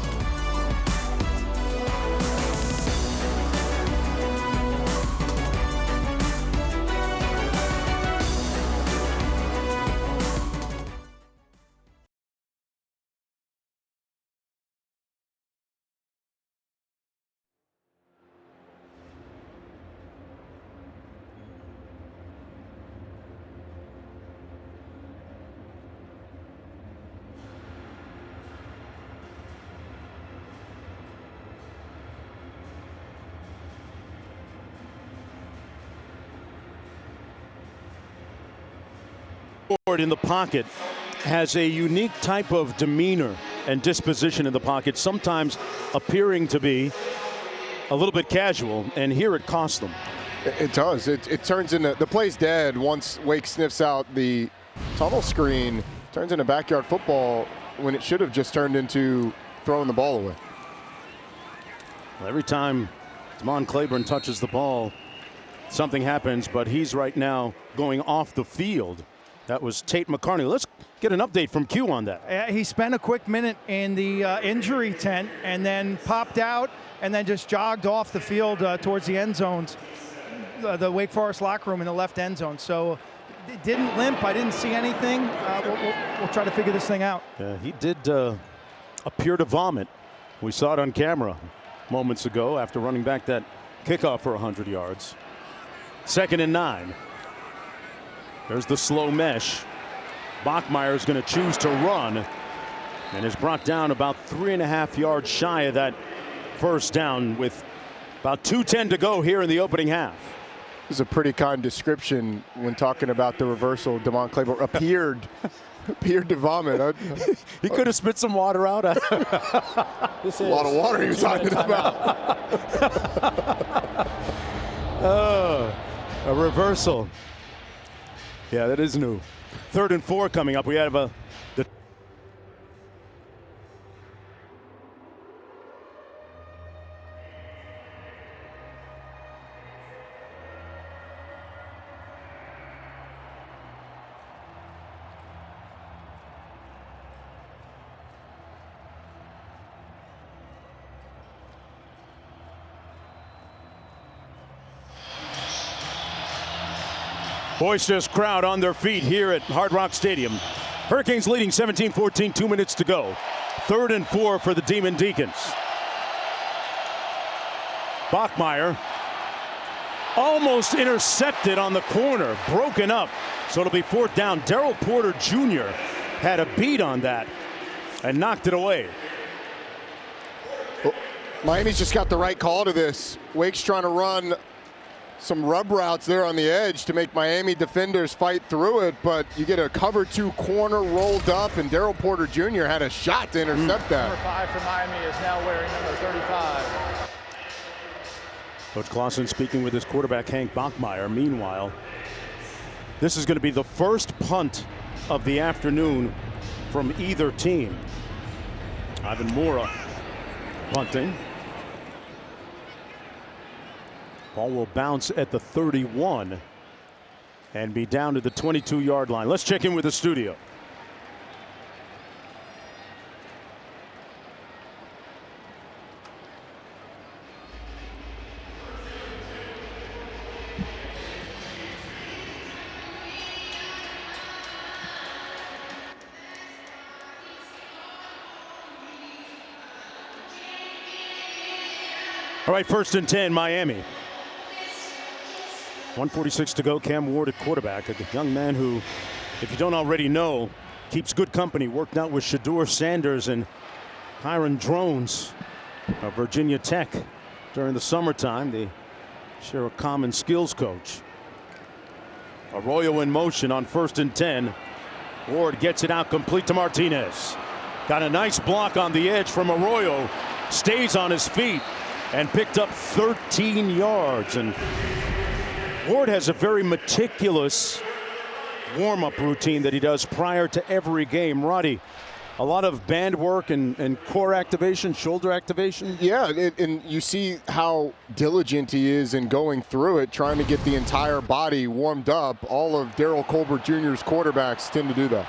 In the pocket has a unique type of demeanor and disposition in the pocket, sometimes appearing to be a little bit casual, and here it costs them. It does. It turns into, the play's dead once Wake sniffs out the tunnel screen, turns into backyard football when it should have just turned into throwing the ball away. Well, every time Demond Claiborne touches the ball, something happens, but he's right now going off the field. That was Tate McCarney. Let's get an update from Q on that. He spent a quick minute in the injury tent and then popped out and then just jogged off the field towards the end zones, the Wake Forest locker room in the left end zone. So it didn't limp. I didn't see anything. We'll try to figure this thing out. Yeah, he did appear to vomit. We saw it on camera moments ago after running back that kickoff for 100 yards. 2nd and 9. There's the slow mesh. Bachmeier is going to choose to run and is brought down about 3.5 yards shy of that first down with about 2:10 to go here in the opening half. This is a pretty kind description when talking about the reversal. Demond Claiborne appeared to vomit. He could have spit some water out. This is a lot of water he was on in his mouth. A reversal. Yeah, that is new. 3rd and 4 coming up. We have the boisterous crowd on their feet here at Hard Rock Stadium. Hurricanes leading 17-14, 2 minutes to go. 3rd and 4 for the Demon Deacons. Bachmeier almost intercepted on the corner, broken up. So it'll be 4th down. Darrell Porter Jr. had a beat on that and knocked it away. Well, Miami's just got the right call to this. Wake's trying to run some rub routes there on the edge to make Miami defenders fight through it, but you get a cover 2 corner rolled up, and Darrell Porter Jr. had a shot to intercept that. Number 5 for Miami is now wearing number 35. Coach Clausen speaking with his quarterback Hank Bachmeier. Meanwhile, this is going to be the first punt of the afternoon from either team. Ivan Mora punting. Ball will bounce at the 31 and be down to the 22-yard line. Let's check in with the studio. All right, 1st and 10, Miami. 1:46 to go. Cam Ward at quarterback, a young man who if you don't already know, keeps good company. Worked out with Shedeur Sanders and Hiram Drones of Virginia Tech during the summertime. They share a common skills coach. Arroyo in motion on 1st and 10. Ward gets it out complete to Martinez. Got a nice block on the edge from Arroyo. Stays on his feet and picked up 13 yards. And Ward has a very meticulous warm-up routine that he does prior to every game. Roddy, a lot of band work and core activation, shoulder activation. Yeah, and you see how diligent he is in going through it, trying to get the entire body warmed up. All of Darryl Colbert Jr.'s quarterbacks tend to do that.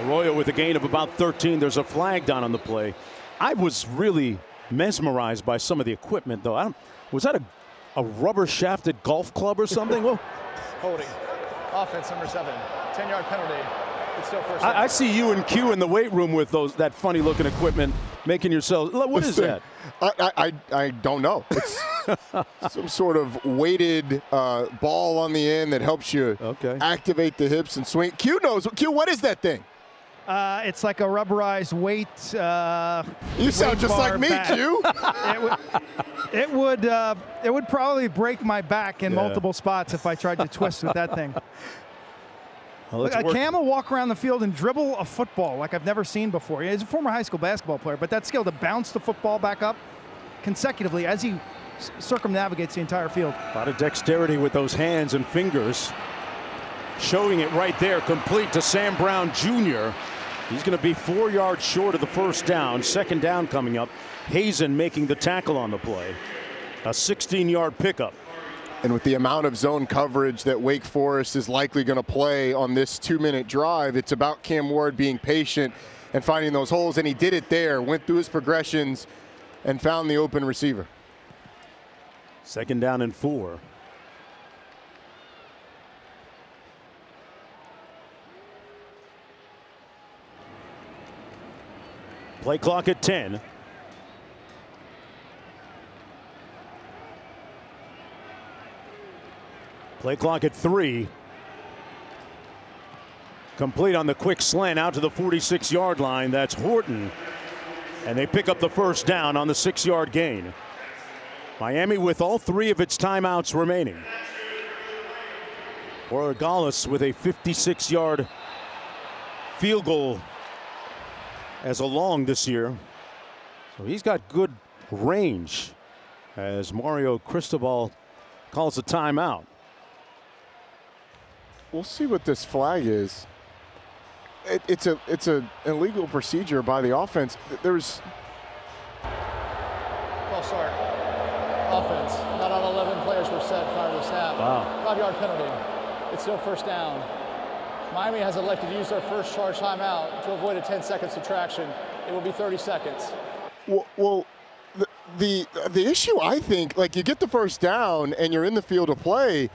Arroyo with a gain of about 13. There's a flag down on the play. I was really mesmerized by some of the equipment, though. Was that a rubber-shafted golf club or something? Whoa. Holding. Offense number 7. 10-yard penalty. It's still first down. I see you and Q in the weight room with that funny-looking equipment, making yourselves. What is that? I don't know. It's some sort of weighted ball on the end that helps you activate the hips and swing. Q knows. Q, what is that thing? It's like a rubberized weight. You sound just like me, back. Q. It would probably break my back in multiple spots if I tried to twist with that thing. Well, Look, Cam will walk around the field and dribble a football like I've never seen before. He's a former high school basketball player, but that skill to bounce the football back up consecutively as he circumnavigates the entire field. A lot of dexterity with those hands and fingers. Showing it right there, complete to Sam Brown Jr. He's going to be 4 yards short of the first down. 2nd down coming up. Hazen making the tackle on the play. A 16-yard pickup. And with the amount of zone coverage that Wake Forest is likely going to play on this 2-minute drive, it's about Cam Ward being patient and finding those holes. And he did it there, went through his progressions and found the open receiver. 2nd down and 4. Play clock at 10. Play clock at 3. Complete on the quick slant out to the 46-yard line. That's Horton. And they pick up the first down on the 6-yard gain. Miami with all 3 of its timeouts remaining. Borregales with a 56-yard field goal as a long this year. So he's got good range as Mario Cristobal calls a timeout. We'll see what this flag is. It's an illegal procedure by the offense. There's False start. Offense. Not on 11 players were set prior to the snap. Wow. 5-yard penalty. It's still first down. Miami has elected to use their first charge timeout to avoid a 10-second subtraction. It will be 30 seconds. Well, the issue, I think, like you get the first down and you're in the field of play,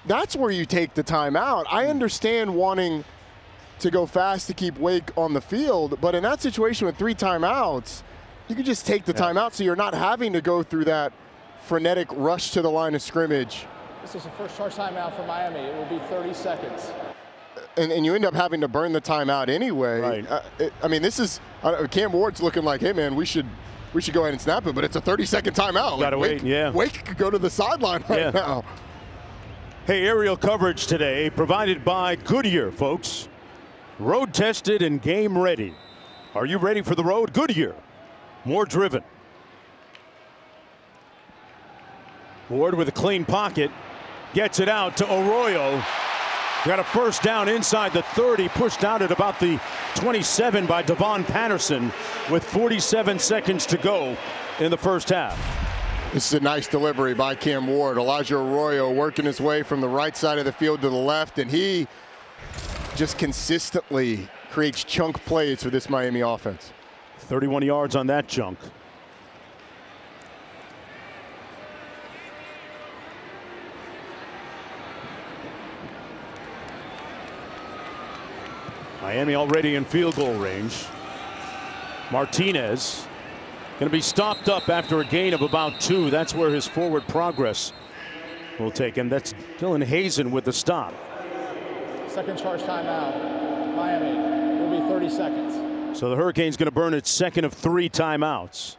that's where you take the timeout. I understand wanting to go fast to keep Wake on the field, but in that situation with 3 timeouts, you can just take the timeout so you're not having to go through that frenetic rush to the line of scrimmage. This is the first charge timeout for Miami. It will be 30 seconds. And you end up having to burn the timeout anyway. Right. I mean, this is Cam Ward's looking like, hey man, we should go ahead and snap it, but it's a 30-second timeout. Gotta wait, yeah. Wake could go to the sideline right now. Hey, aerial coverage today provided by Goodyear, folks. Road tested and game ready. Are you ready for the road? Goodyear. More driven. Ward with a clean pocket. Gets it out to Arroyo. Got a first down inside the 30. Pushed out at about the 27 by Devon Patterson with 47 seconds to go in the first half. This is a nice delivery by Cam Ward. Elijah Arroyo working his way from the right side of the field to the left, and he just consistently creates chunk plays for this Miami offense. 31 yards on that chunk. Miami already in field goal range. Martinez going to be stopped up after a gain of about 2. That's where his forward progress will take him. That's Dylan Hazen with the stop. Second charge timeout. Miami. It will be 30 seconds. So the Hurricanes going to burn its second of 3 timeouts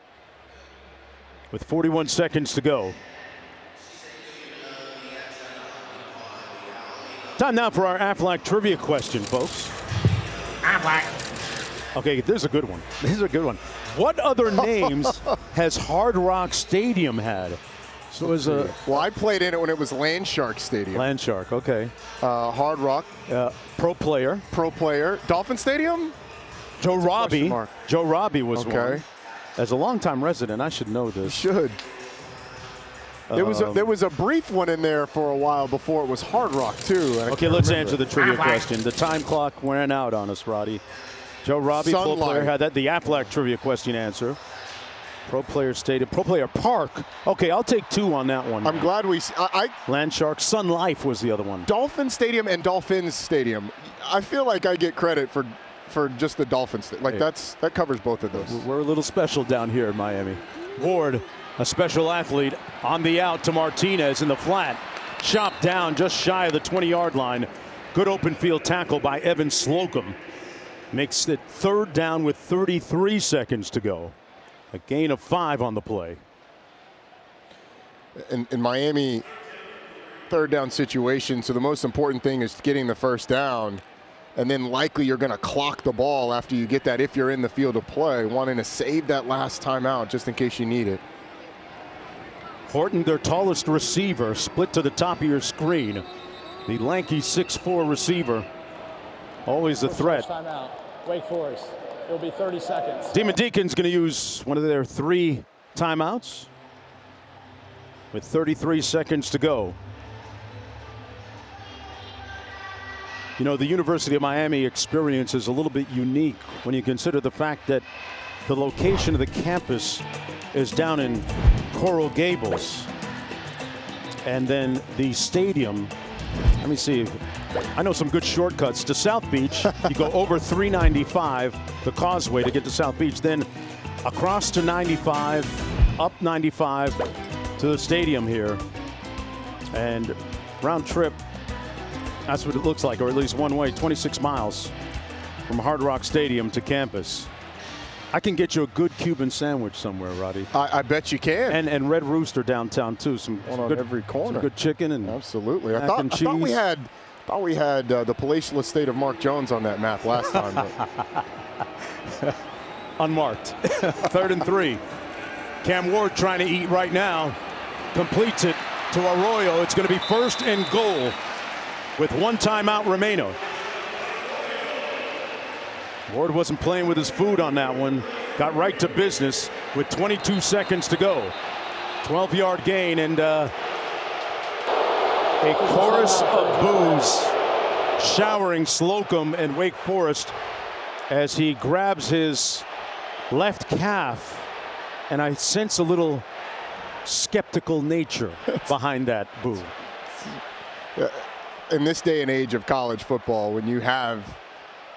with 41 seconds to go. Time now for our Aflac trivia question, folks. Aflac. Okay, this is a good one. This is a good one. What other names has Hard Rock Stadium had? So it was a. Well, I played in it when it was Landshark Stadium. Landshark, okay. Hard Rock. Pro Player. Pro Player. Dolphin Stadium? Joe Robbie. Joe Robbie was one. As a longtime resident, I should know this. You should. There was a brief one in there for a while before it was Hard Rock, too. Okay, let's answer the trivia question. The time clock ran out on us, Roddy. Joe Robbie, Pro Player, had that. The Aflac trivia question answer. Pro Player Stadium, Pro Player Park. Okay, I'll take 2 on that one. I'm glad we. Landshark, Sun Life was the other one. Dolphin Stadium and Dolphins Stadium. I feel like I get credit for just the Dolphins. Like that covers both of those. We're a little special down here in Miami. Ward, a special athlete, on the out to Martinez in the flat. Chopped down just shy of the 20-yard line. Good open field tackle by Evan Slocum. Makes it 3rd down with 33 seconds to go. A gain of 5 on the play. In Miami, 3rd down situation, so the most important thing is getting the 1st down. And then likely you're going to clock the ball after you get that if you're in the field of play, wanting to save that last timeout just in case you need it. Horton, their tallest receiver, split to the top of your screen. The lanky 6'4" receiver, always a threat. Timeout. Wake Forest. It'll be 30 seconds. Demond Deacons going to use one of their 3 timeouts with 33 seconds to go. You know, the University of Miami experience is a little bit unique when you consider the fact that the location of the campus is down in Coral Gables. And then the stadium, let me see, I know some good shortcuts to South Beach. You go over 395, the causeway to get to South Beach, then across to 95, up 95 to the stadium here. And round trip, that's what it looks like, or at least one way, 26 miles from Hard Rock Stadium to campus. I can get you a good Cuban sandwich somewhere, Roddy. I bet you can. And Red Rooster downtown too. Some good, every corner. Some good chicken and absolutely. I thought we had the palatial estate of Mark Jones on that map last time. Unmarked. 3rd and 3. Cam Ward trying to eat right now. Completes it to Arroyo. It's going to be 1st and goal with 1 timeout remaining. Ward wasn't playing with his food on that one. Got right to business with 22 seconds to go. 12-yard gain and a chorus of boos showering Slocum and Wake Forest as he grabs his left calf. And I sense a little skeptical nature behind that boo. In this day and age of college football, when you have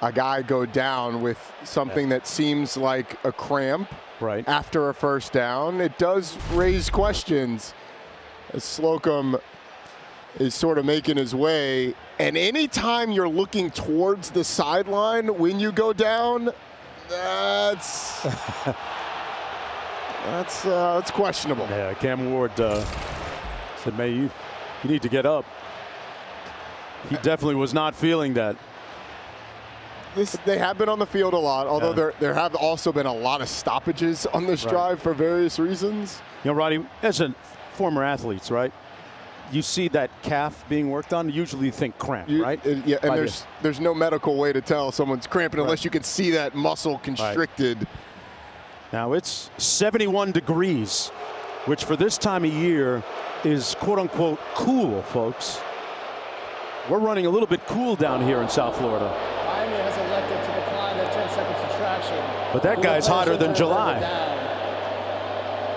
a guy go down with something that seems like a cramp after a 1st down, it does raise questions as Slocum is sort of making his way. And anytime you're looking towards the sideline when you go down, that's questionable. Yeah, Cam Ward said, "Man, you need to get up." He definitely was not feeling that. They have been on the field a lot, although there have also been a lot of stoppages on this drive for various reasons. You know, Roddy, as a former athlete, right? You see that calf being worked on, usually you think cramp, right? Yeah, and there's no medical way to tell someone's cramping unless you can see that muscle constricted. Right. Now it's 71 degrees, which for this time of year is quote-unquote cool, folks. We're running a little bit cool down here in South Florida. Miami has elected to decline their 10-second subtraction. But that guy's hotter than July.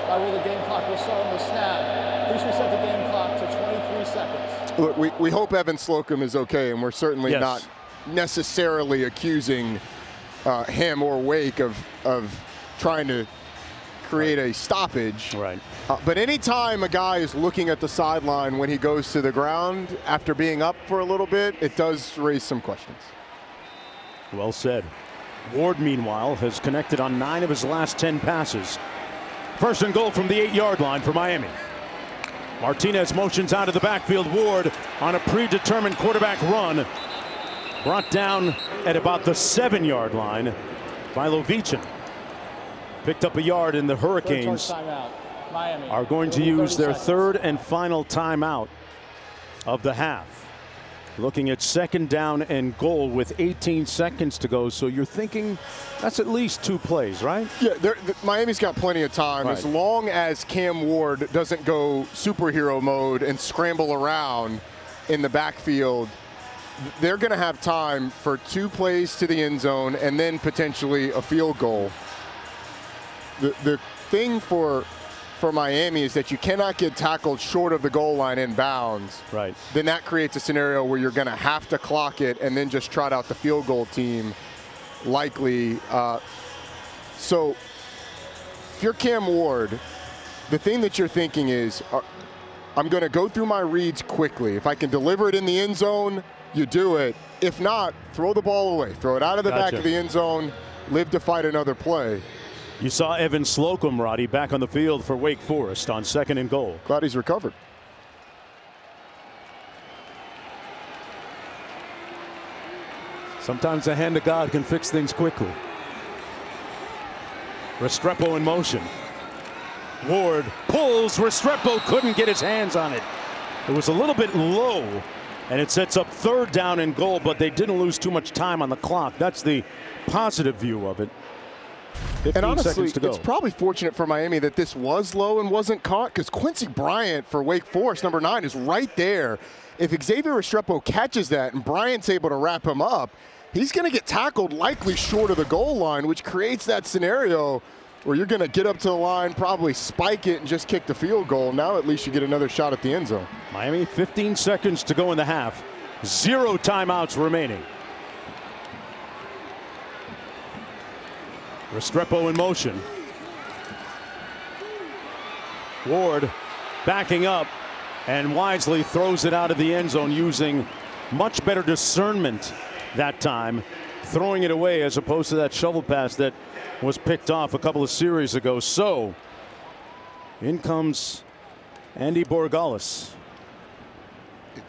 By way the game clock will start on the snap. Please reset the game clock to 23 seconds. Look, we hope Evan Slocum is okay, and we're certainly not necessarily accusing him or Wake of trying to create a stoppage. Right. But anytime a guy is looking at the sideline when he goes to the ground after being up for a little bit, it does raise some questions. Well said. Ward, meanwhile, has connected on 9 of his last 10 passes. First and goal from the 8-yard line for Miami. Martinez motions out of the backfield. Ward on a predetermined quarterback run. Brought down at about the 7-yard line by Lovichin. Picked up a yard, and the Hurricanes are going to use their third and final timeout of the half. Looking at second down and goal with 18 seconds to go. So you're thinking that's at least 2 plays, right? Yeah, Miami's got plenty of time. Right. As long as Cam Ward doesn't go superhero mode and scramble around in the backfield, they're going to have time for 2 plays to the end zone and then potentially a field goal. The thing for Miami is that you cannot get tackled short of the goal line in bounds. Right. Then that creates a scenario where you're going to have to clock it and then just trot out the field goal team, likely. So if you're Cam Ward, the thing that you're thinking is, I'm going to go through my reads quickly. If I can deliver it in the end zone, you do it. If not, throw the ball away. Throw it out of the back of the end zone. Live to fight another play. You saw Evan Slocum, Roddy, back on the field for Wake Forest on second and goal. Glad he's recovered. Sometimes the hand of God can fix things quickly. Restrepo in motion. Ward pulls. Restrepo couldn't get his hands on it. It was a little bit low, and it sets up third down and goal, but they didn't lose too much time on the clock. That's the positive view of it. 15 and honestly, seconds to go. It's probably fortunate for Miami that this was low and wasn't caught, because Quincy Bryant for Wake Forest, number 9, is right there. If Xavier Restrepo catches that and Bryant's able to wrap him up, he's going to get tackled likely short of the goal line, which creates that scenario where you're going to get up to the line, probably spike it, and just kick the field goal. Now at least you get another shot at the end zone. Miami, 15 seconds to go in the half. 0 timeouts remaining. Restrepo in motion. Ward backing up and wisely throws it out of the end zone using much better discernment that time, throwing it away as opposed to that shovel pass that was picked off a couple of series ago. So in comes Andy Borregales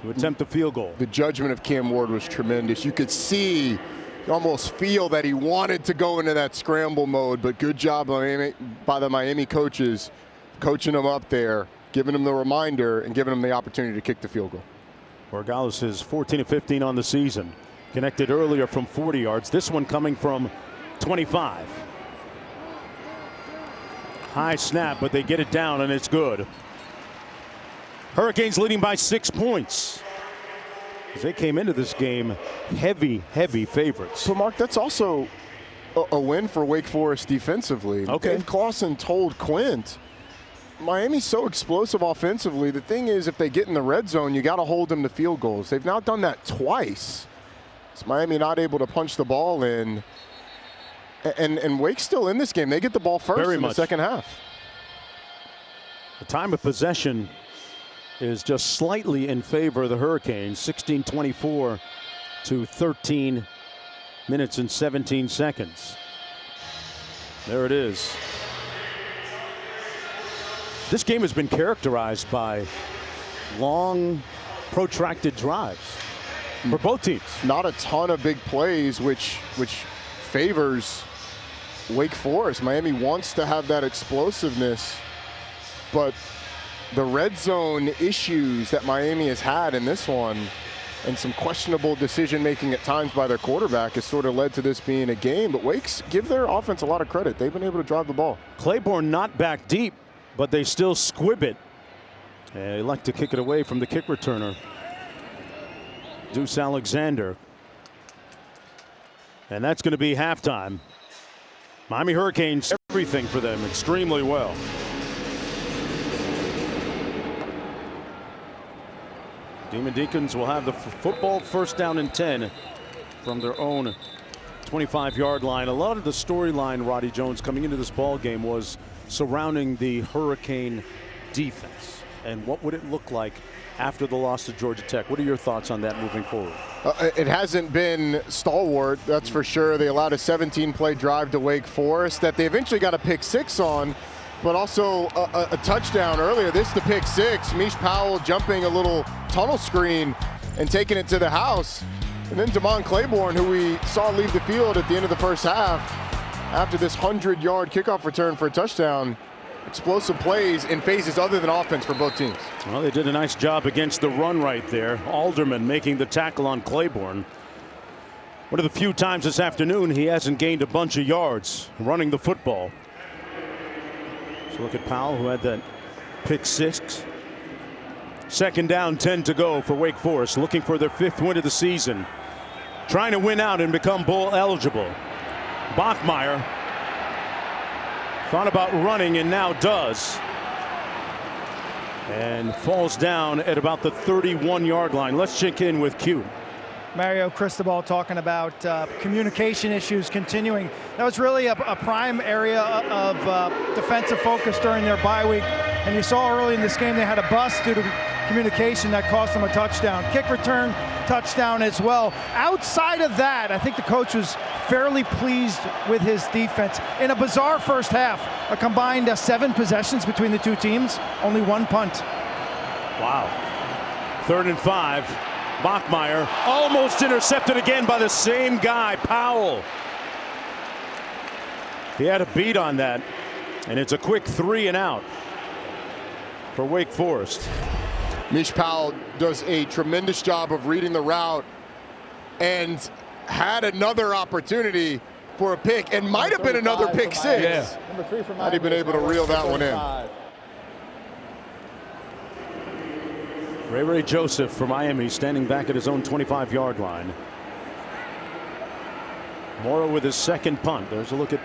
to attempt a field goal. The judgment of Cam Ward was tremendous. You could see, you almost feel that he wanted to go into that scramble mode, but good job by the Miami coaches coaching him up there, giving him the reminder and giving him the opportunity to kick the field goal. Borregales is 14 of 15 on the season. Connected earlier from 40 yards. This one coming from 25. High snap, but they get it down and it's good. Hurricanes leading by 6 points. As they came into this game heavy favorites. So, Mark, that's also a win for Wake Forest defensively. Okay. Dave Clawson told Quint, Miami's so explosive offensively. The thing is, if they get in the red zone, you got to hold them to field goals. They've now done that twice. So Miami not able to punch the ball in. And Wake's still in this game. They get the ball first in the second half. The time of possession is just slightly in favor of the Hurricanes. 16:24 to 13 minutes and 17 seconds. There it is. This game has been characterized by long, protracted drives for both teams. Not a ton of big plays, which favors Wake Forest. Miami wants to have that explosiveness, but the red zone issues that Miami has had in this one and some questionable decision making at times by their quarterback has sort of led to this being a game. But Wake's give their offense a lot of credit. They've been able to drive the ball. Claiborne not back deep, but they still squib it. They like to kick it away from the kick returner, Deuce Alexander. And that's going to be halftime. Miami Hurricanes, everything for them extremely well. Deacons will have the football first down and 10 from their own 25-yard line. A lot of the storyline, Roddy Jones, coming into this ball game was surrounding the Hurricane defense, and what would it look like after the loss to Georgia Tech? What are your thoughts on that moving forward? It hasn't been stalwart, that's for sure. They allowed a 17-play drive to Wake Forest that they eventually got a pick 6 on, but also a touchdown earlier. This is the pick 6. Mish Powell jumping a little tunnel screen and taking it to the house. And then Demond Claiborne, who we saw leave the field at the end of the first half after this 100-yard kickoff return for a touchdown. Explosive plays in phases other than offense for both teams. Well, they did a nice job against the run right there. Alderman making the tackle on Claiborne. One of the few times this afternoon he hasn't gained a bunch of yards running the football. So look at Powell, who had that pick 6. Second down, 10 to go for Wake Forest, looking for their 5th win of the season. Trying to win out and become bowl eligible. Bachmeier thought about running and now does. And falls down at about the 31-yard line. Let's check in with Q. Mario Cristobal talking about communication issues continuing. That was really a prime area of defensive focus during their bye week. And you saw early in this game they had a bust due to communication that cost them a touchdown. Kick return, touchdown as well. Outside of that, I think the coach was fairly pleased with his defense. In a bizarre first half, a combined 7 possessions between the two teams, only 1 punt. Wow. 3rd and 5. Bachmeier almost intercepted again by the same guy, Powell. He had a beat on that, and it's a quick 3 and out for Wake Forest. Mish Powell does a tremendous job of reading the route and had another opportunity for a pick, and might have been another pick 6. Yeah. Number 3 for Miami. Had he been able to reel that one in. Ray Joseph for Miami standing back at his own 25-yard line. Morrow with his second punt. There's a look at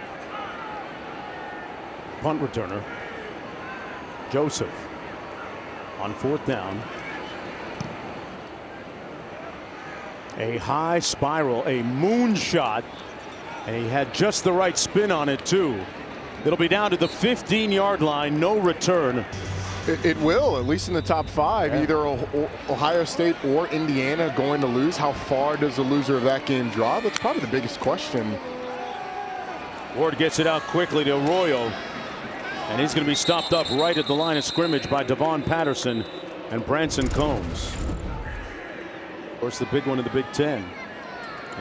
punt returner Joseph on 4th down. A high spiral, a moonshot, and he had just the right spin on it too. It'll be down to the 15-yard line, no return. It will, at least in the top 5. Yeah. Either Ohio State or Indiana going to lose. How far does the loser of that game drop? That's probably the biggest question. Ward gets it out quickly to Arroyo, and he's going to be stopped up right at the line of scrimmage by Devon Patterson and Branson Combs. Of course, the big one in the Big Ten,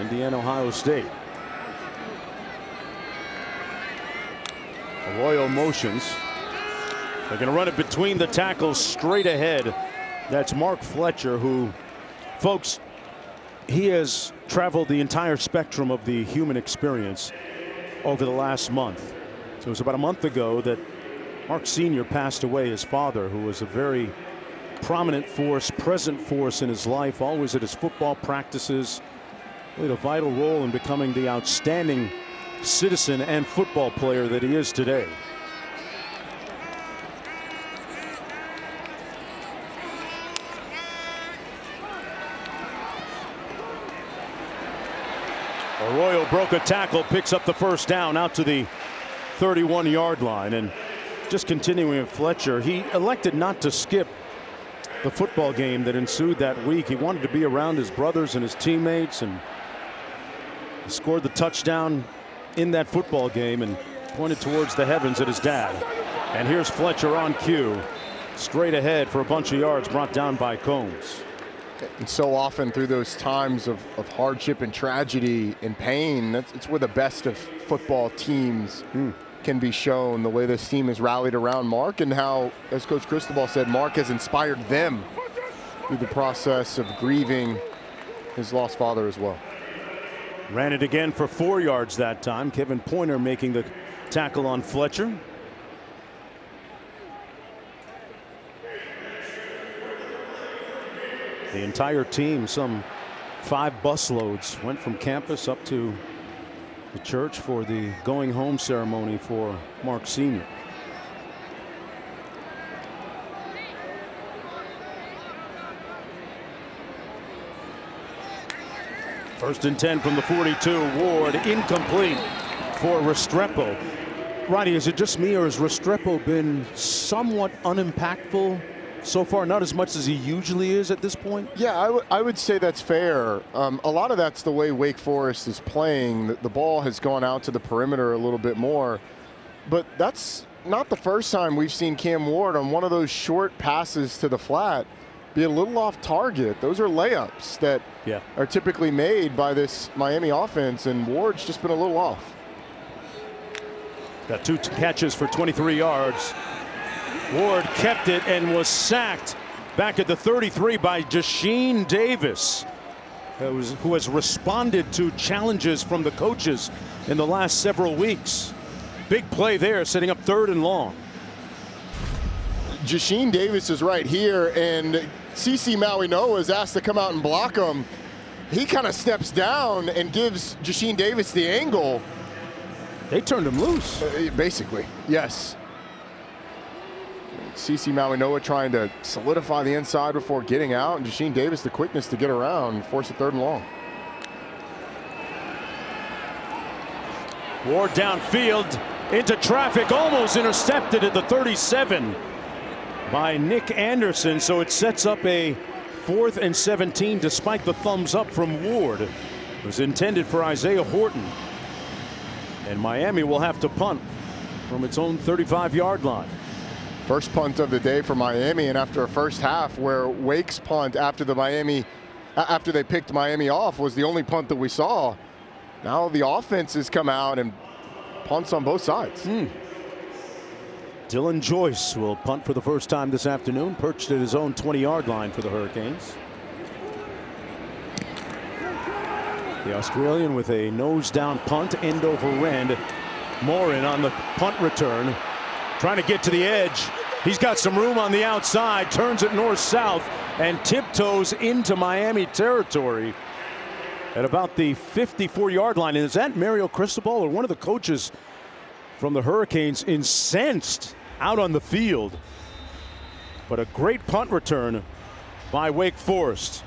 Indiana, Ohio State. Arroyo motions. They're going to run it between the tackles straight ahead. That's Mark Fletcher, who, folks, he has traveled the entire spectrum of the human experience over the last month. So it was about a month ago that Mark Sr. passed away, his father, who was a very prominent force, present force in his life, always at his football practices, played a vital role in becoming the outstanding citizen and football player that he is today. Arroyo broke a tackle, picks up the first down out to the 31-yard line. And just continuing with Fletcher, he elected not to skip the football game that ensued that week. He wanted to be around his brothers and his teammates, and he scored the touchdown in that football game and pointed towards the heavens at his dad. And here's Fletcher on cue, straight ahead for a bunch of yards, brought down by Combs. And so often through those times of hardship and tragedy and pain, it's where the best of football teams can be shown. The way this team has rallied around Mark, and how, as Coach Cristobal said, Mark has inspired them through the process of grieving his lost father as well. Ran it again for 4 yards that time. Kevin Pointer making the tackle on Fletcher. The entire team, some 5 busloads, went from campus up to the church for the going home ceremony for Mark Sr. First and 10 from the 42. Ward incomplete for Restrepo. Ronnie, is it just me, or has Restrepo been somewhat unimpactful so far? Not as much as he usually is at this point? Yeah, I would say that's fair. A lot of that's the way Wake Forest is playing. The ball has gone out to the perimeter a little bit more. But that's not the first time we've seen Cam Ward on one of those short passes to the flat be a little off target. Those are layups that are typically made by this Miami offense, and Ward's just been a little off. Got 2 catches for 23 yards. Ward kept it and was sacked back at the 33 by Jasheen Davis, who has responded to challenges from the coaches in the last several weeks. Big play there, setting up 3rd and long. Jasheen Davis is right here, and CC Maui Noah is asked to come out and block him. He kind of steps down and gives Jasheen Davis the angle. They turned him loose. Basically, yes. CC Maui Noah trying to solidify the inside before getting out, and Jasheen Davis the quickness to get around and force a 3rd and long. Ward downfield into traffic, almost intercepted at the 37 by Nick Anderson. So it sets up a 4th and 17 despite the thumbs up from Ward. It was intended for Isaiah Horton. And Miami will have to punt from its own 35-yard line. First punt of the day for Miami, and after a first half where Wake's punt after they picked Miami off was the only punt that we saw. Now the offense has come out and punts on both sides. Dylan Joyce will punt for the first time this afternoon, perched at his own 20-yard line for the Hurricanes. The Australian with a nose-down punt, end over end. Morin on the punt return, trying to get to the edge. He's got some room on the outside, turns it north-south, and tiptoes into Miami territory at about the 54-yard line. And is that Mario Cristobal or one of the coaches from the Hurricanes incensed out on the field? But a great punt return by Wake Forest.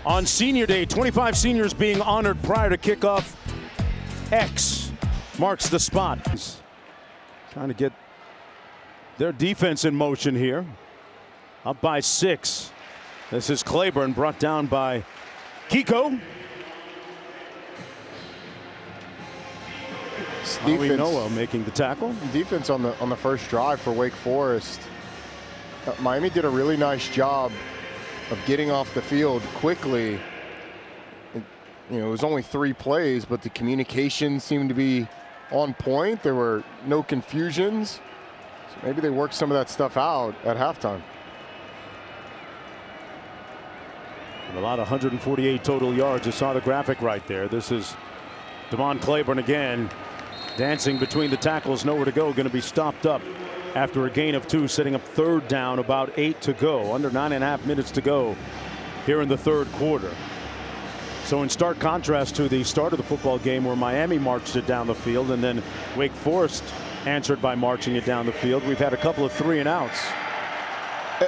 On Senior Day, 25 seniors being honored prior to kickoff. X marks the spot. Trying to get their defense in motion here. Up by 6. This is Claiborne, brought down by Kiko. Noah making the tackle. Defense on the first drive for Wake Forest. Miami did a really nice job of getting off the field quickly. It was only 3 plays, but the communication seemed to be on point. There were no confusions. So maybe they worked some of that stuff out at halftime. And a lot of 148 total yards. You saw the graphic right there. This is Demond Claiborne again, dancing between the tackles, nowhere to go, going to be stopped up after a gain of 2, setting up 3rd down, about 8 to go, under 9.5 minutes to go here in the 3rd quarter. So in stark contrast to the start of the football game where Miami marched it down the field and then Wake Forest answered by marching it down the field, we've had a couple of 3 and outs.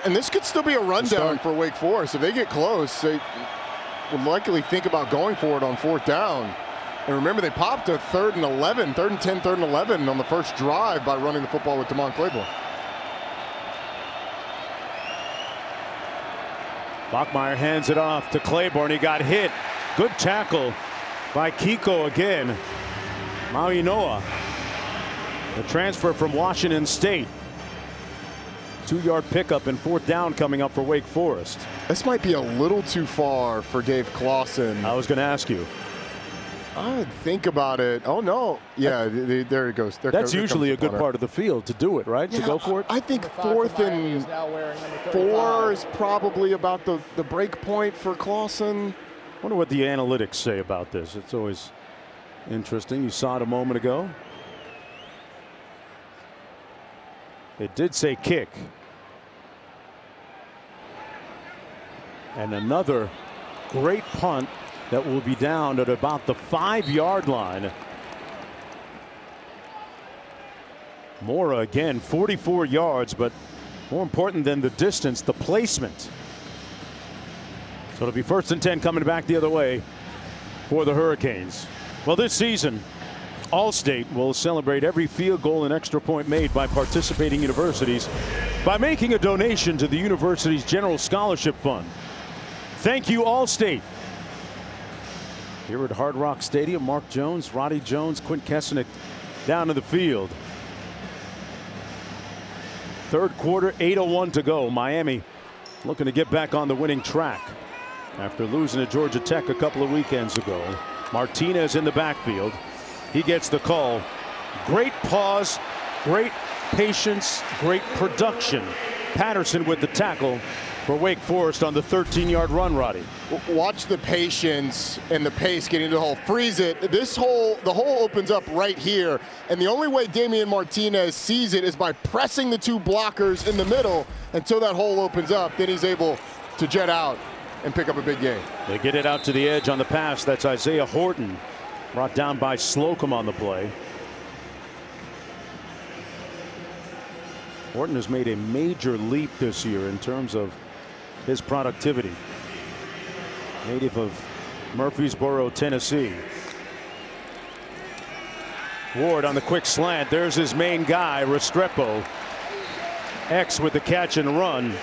And this could still be a rundown for Wake Forest. If they get close, they would likely think about going for it on 4th down. And remember, they popped a 3rd and 11, 3rd and 10, 3rd and 11 on the first drive by running the football with Demond Claiborne. Bachmeier hands it off to Claiborne. He got hit. Good tackle by Kiko again. Maui Noah, the transfer from Washington State. 2-yard pickup and 4th down coming up for Wake Forest. This might be a little too far for Dave Clawson. I was going to ask you. I would think about it. Oh, no. Yeah, there it goes. That's usually a good part of the field to do it, right? Yeah, to go for it? I think 4th and 4 is probably about the break point for Clawson. I wonder what the analytics say about this. It's always interesting. You saw it a moment ago. It did say kick. And another great punt that will be down at about the 5-yard line. Mora again, 44 yards, but more important than the distance, the placement. So it'll be 1st and 10 coming back the other way for the Hurricanes. Well, this season, Allstate will celebrate every field goal and extra point made by participating universities by making a donation to the university's General Scholarship Fund. Thank you, Allstate. Here at Hard Rock Stadium, Mark Jones, Roddy Jones, Quint Kessenich down to the field. Third quarter, 8:01 to go. Miami looking to get back on the winning track after losing to Georgia Tech a couple of weekends ago. Martinez in the backfield. He gets the call. Great pause, great patience, great production. Patterson with the tackle for Wake Forest on the 13-yard run, Roddy. Watch the patience and the pace getting to the hole. Freeze it. The hole opens up right here. And the only way Damian Martinez sees it is by pressing the two blockers in the middle until that hole opens up. Then he's able to jet out and pick up a big gain. They get it out to the edge on the pass. That's Isaiah Horton, brought down by Slocum on the play. Horton has made a major leap this year in terms of his productivity. Native of Murfreesboro, Tennessee. Ward on the quick slant. There's his main guy, Restrepo. X with the catch and run.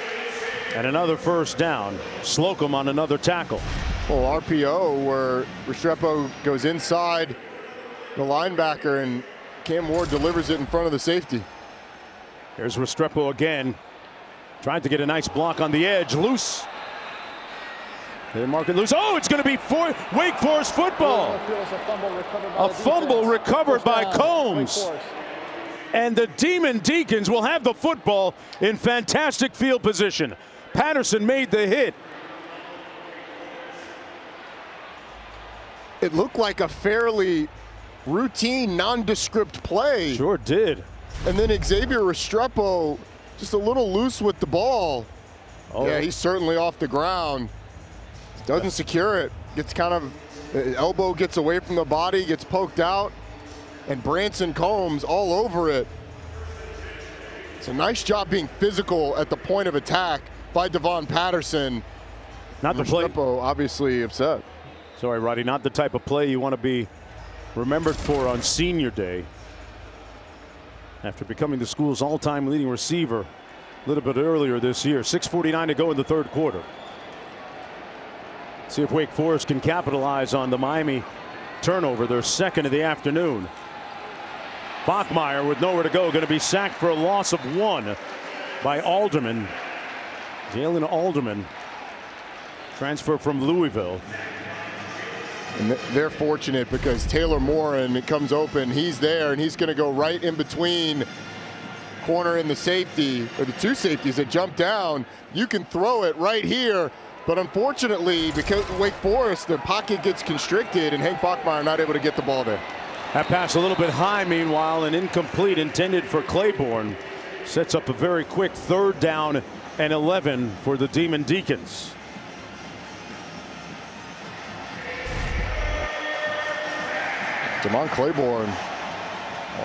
And another first down. Slocum on another tackle. Well, RPO where Restrepo goes inside the linebacker and Cam Ward delivers it in front of the safety. Here's Restrepo again. Tried to get a nice block on the edge. Loose. They mark it loose. Oh, it's going to be for Wake Forest football. A fumble recovered by Combs. And the Demon Deacons will have the football in fantastic field position. Patterson made the hit. It looked like a fairly routine, nondescript play. Sure did. And then Xavier Restrepo just a little loose with the ball. Oh. Yeah, he's certainly off the ground. Doesn't secure it. Gets kind of, the elbow gets away from the body, gets poked out, and Branson Combs all over it. It's a nice job being physical at the point of attack by Devon Patterson. Not the play. Restrepo obviously upset. Sorry, Roddy, not the type of play you want to be remembered for on senior day. After becoming the school's all-time leading receiver a little bit earlier this year. 6:49 to go in the third quarter. See if Wake Forest can capitalize on the Miami turnover, their second of the afternoon. Bachmeier with nowhere to go, going to be sacked for a loss of 1 by Alderman. Jalen Alderman, transfer from Louisville. And they're fortunate because Taylor Morin, it comes open, he's there, and he's going to go right in between corner and the safety, or the two safeties that jump down. You can throw it right here, but unfortunately, because Wake Forest, the pocket gets constricted, and Hank Bachmeier not able to get the ball there. That pass a little bit high, meanwhile, and incomplete, intended for Claiborne. Sets up a very quick 3rd down and 11 for the Demon Deacons. Demond Claiborne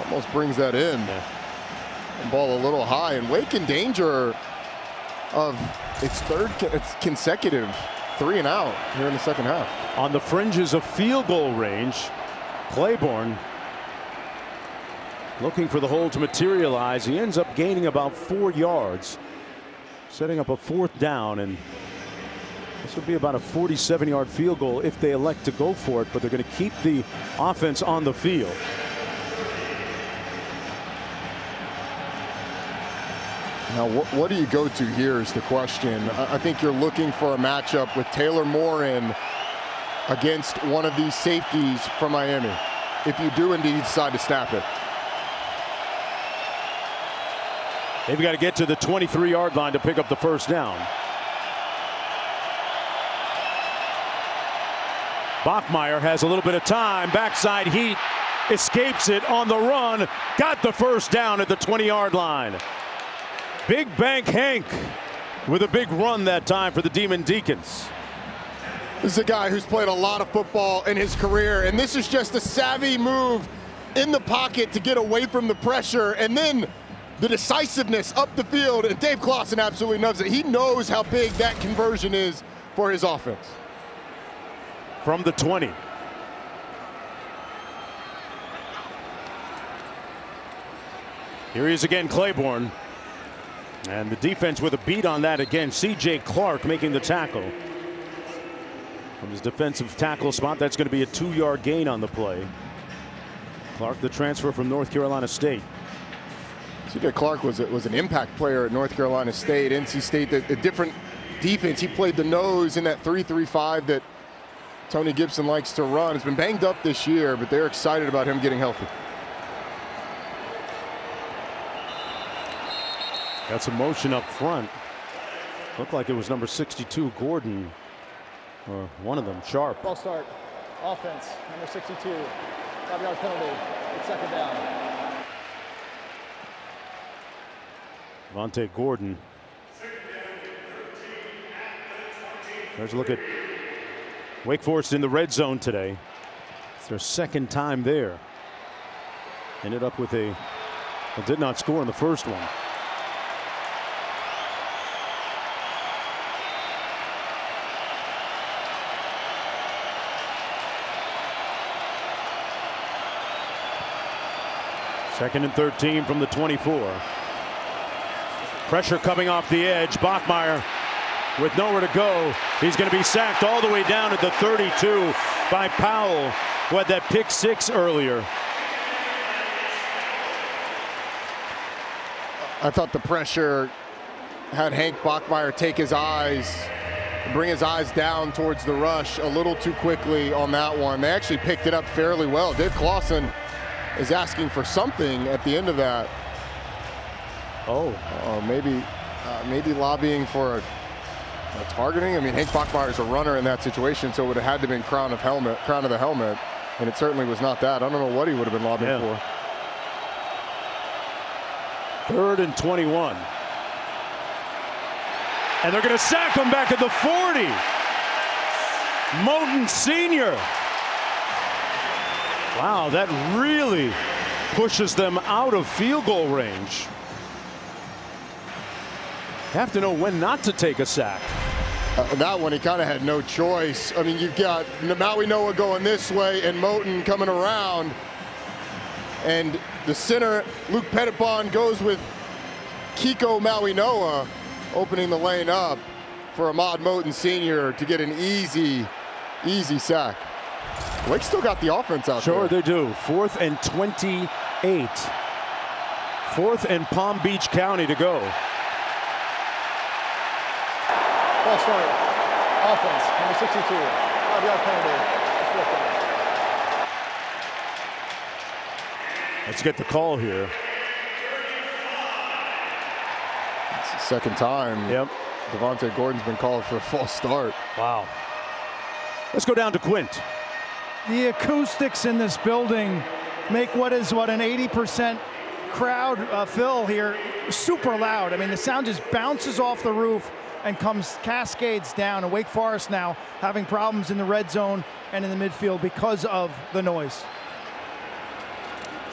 almost brings that in. Ball a little high, and Wake in danger of its consecutive 3 and out here in the second half. On the fringes of field goal range, Claiborne looking for the hole to materialize. He ends up gaining about 4 yards, setting up a 4th down, and this will be about a 47-yard field goal if they elect to go for it, but they're going to keep the offense on the field. Now, what do you go to here is the question. I think you're looking for a matchup with Taylor Morin against one of these safeties from Miami, if you do indeed decide to snap it. They've got to get to the 23-yard line to pick up the first down. Bachmeier has a little bit of time. Backside heat, escapes it on the run. Got the first down at the 20-yard line. Big Bank Hank with a big run that time for the Demon Deacons. This is a guy who's played a lot of football in his career, and this is just a savvy move in the pocket to get away from the pressure, and then the decisiveness up the field, and Dave Clawson absolutely knows it. He knows how big that conversion is for his offense. From the 20. Here he is again, Claiborne. And the defense with a beat on that again. C.J. Clark making the tackle. From his defensive tackle spot, that's going to be a 2-yard gain on the play. Clark, the transfer from North Carolina State. C.J. Clark was an impact player at North Carolina State. NC State, a different defense. He played the nose in that 3-3-5 that Tony Gibson likes to run. He's been banged up this year, but they're excited about him getting healthy. Got some motion up front. Looked like it was number 62, Gordon, or one of them, Sharp. Ball start. Offense, number 62. 5-yard penalty. It's second down. Vontae Gordon. There's a look at Wake Forest in the red zone today. It's their second time there. Ended up with did not score in the first one. Second and 13 from the 24. Pressure coming off the edge. Bachmeier with nowhere to go. He's going to be sacked all the way down at the 32 by Powell, who had that pick 6 earlier. I thought the pressure had Hank Bachmeier bring his eyes down towards the rush a little too quickly on that one. They actually picked it up fairly well. Dave Clawson is asking for something at the end of that. Maybe lobbying for a targeting. I mean, Hank Bachmeier is a runner in that situation, so it would have had to have been crown of the helmet, and it certainly was not that. I don't know what he would have been lobbying for. 3rd and 21. And they're going to sack him back at the 40. Moten Sr. Wow, that really pushes them out of field goal range. Have to know when not to take a sack. That one, he kind of had no choice. I mean, you've got Maui Noah going this way and Moten coming around. And the center, Luke Pettibon, goes with Kiko Maui Noah, opening the lane up for Ahmad Moten Sr. to get an easy sack. Wake still got the offense out there. Sure they do. 4th and 28. 4th and Palm Beach County to go. Ball start. Offense, number 62. 5-yard penalty. It's fourth down. Let's get the call here. It's the second time. Yep. Devontae Gordon's been called for a false start. Wow. Let's go down to Quint. The acoustics in this building make what an 80% crowd fill here super loud. I mean, the sound just bounces off the roof and cascades down. And Wake Forest now having problems in the red zone and in the midfield because of the noise.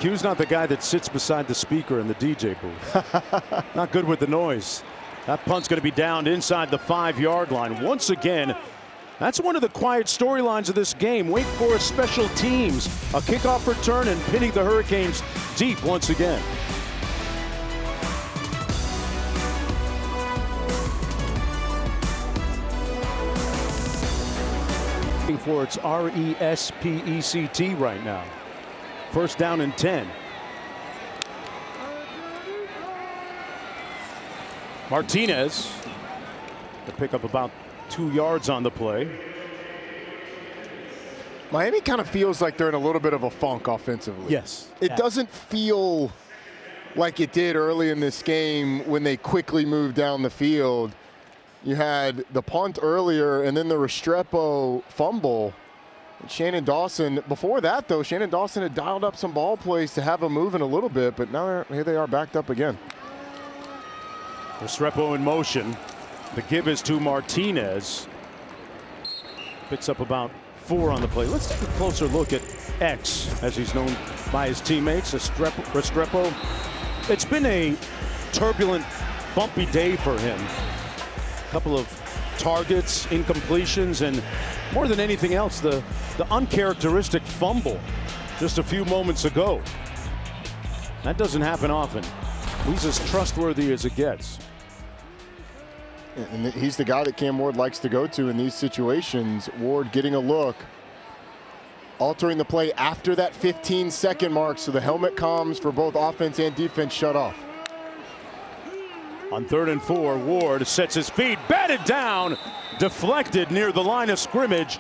Q's not the guy that sits beside the speaker in the DJ booth. Not good with the noise. That punt's going to be downed inside the 5-yard line. Once again, that's one of the quiet storylines of this game. Wake Forest special teams, a kickoff return and pinning the Hurricanes deep once again. For its RESPECT right now. 1st down and 10. Martinez to pick up about 2 yards on the play. Miami kind of feels like they're in a little bit of a funk offensively. Yes. It doesn't feel like it did early in this game when they quickly moved down the field. You had the punt earlier and then the Restrepo fumble. Shannon Dawson, before that though, Shannon Dawson had dialed up some ball plays to have them moving a little bit, but now here they are backed up again. Restrepo in motion. The give is to Martinez. Picks up about 4 on the play. Let's take a closer look at X, as he's known by his teammates. Restrepo. It's been a turbulent, bumpy day for him. Couple of targets, incompletions, and more than anything else, the uncharacteristic fumble just a few moments ago. That doesn't happen often. He's as trustworthy as it gets. And he's the guy that Cam Ward likes to go to in these situations. Ward getting a look, altering the play after that 15-second mark, so the helmet comms for both offense and defense shut off. On 3rd and 4, Ward sets his feet, batted down, deflected near the line of scrimmage,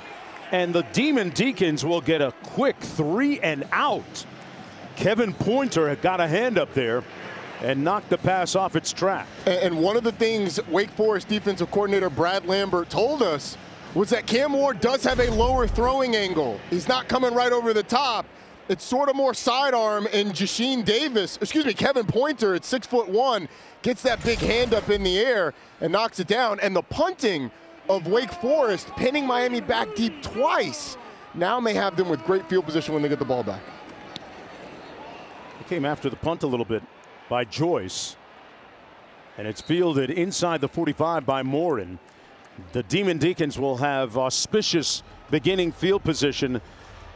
and the Demond Deacons will get a quick 3 and out. Kevin Pointer got a hand up there and knocked the pass off its track. And one of the things Wake Forest defensive coordinator Brad Lambert told us was that Cam Ward does have a lower throwing angle. He's not coming right over the top. It's sort of more sidearm, and Kevin Pointer at 6'1", gets that big hand up in the air and knocks it down. And the punting of Wake Forest, pinning Miami back deep twice, now may have them with great field position when they get the ball back. He came after the punt a little bit by Joyce, and it's fielded inside the 45 by Morin. The Demond Deacons will have auspicious beginning field position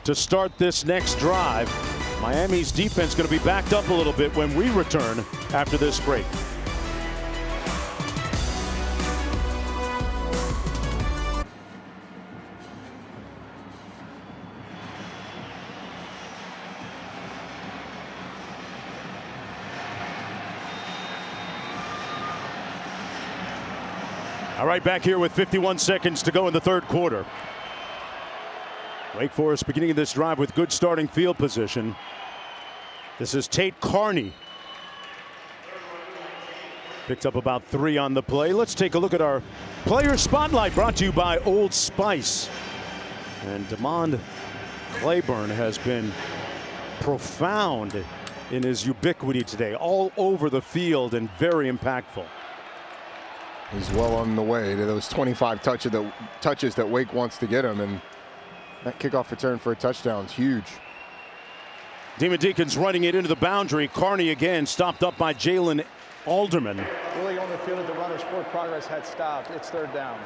to start this next drive. Miami's defense going to be backed up a little bit when we return after this break. All right, back here with 51 seconds to go in the 3rd quarter. Wake Forest beginning this drive with good starting field position. This is Tate Carney. Picked up about 3 on the play. Let's take a look at our player spotlight, brought to you by Old Spice. And Demond Claiborne has been profound in his ubiquity today, all over the field and very impactful. He's well on the way to those 25 touches that Wake wants to get him, and that kickoff return for a touchdown is huge. Demond Deacons running it into the boundary. Carney again stopped up by Jalen Alderman. Really on the field, the runner's forward progress had stopped. It's 3rd down.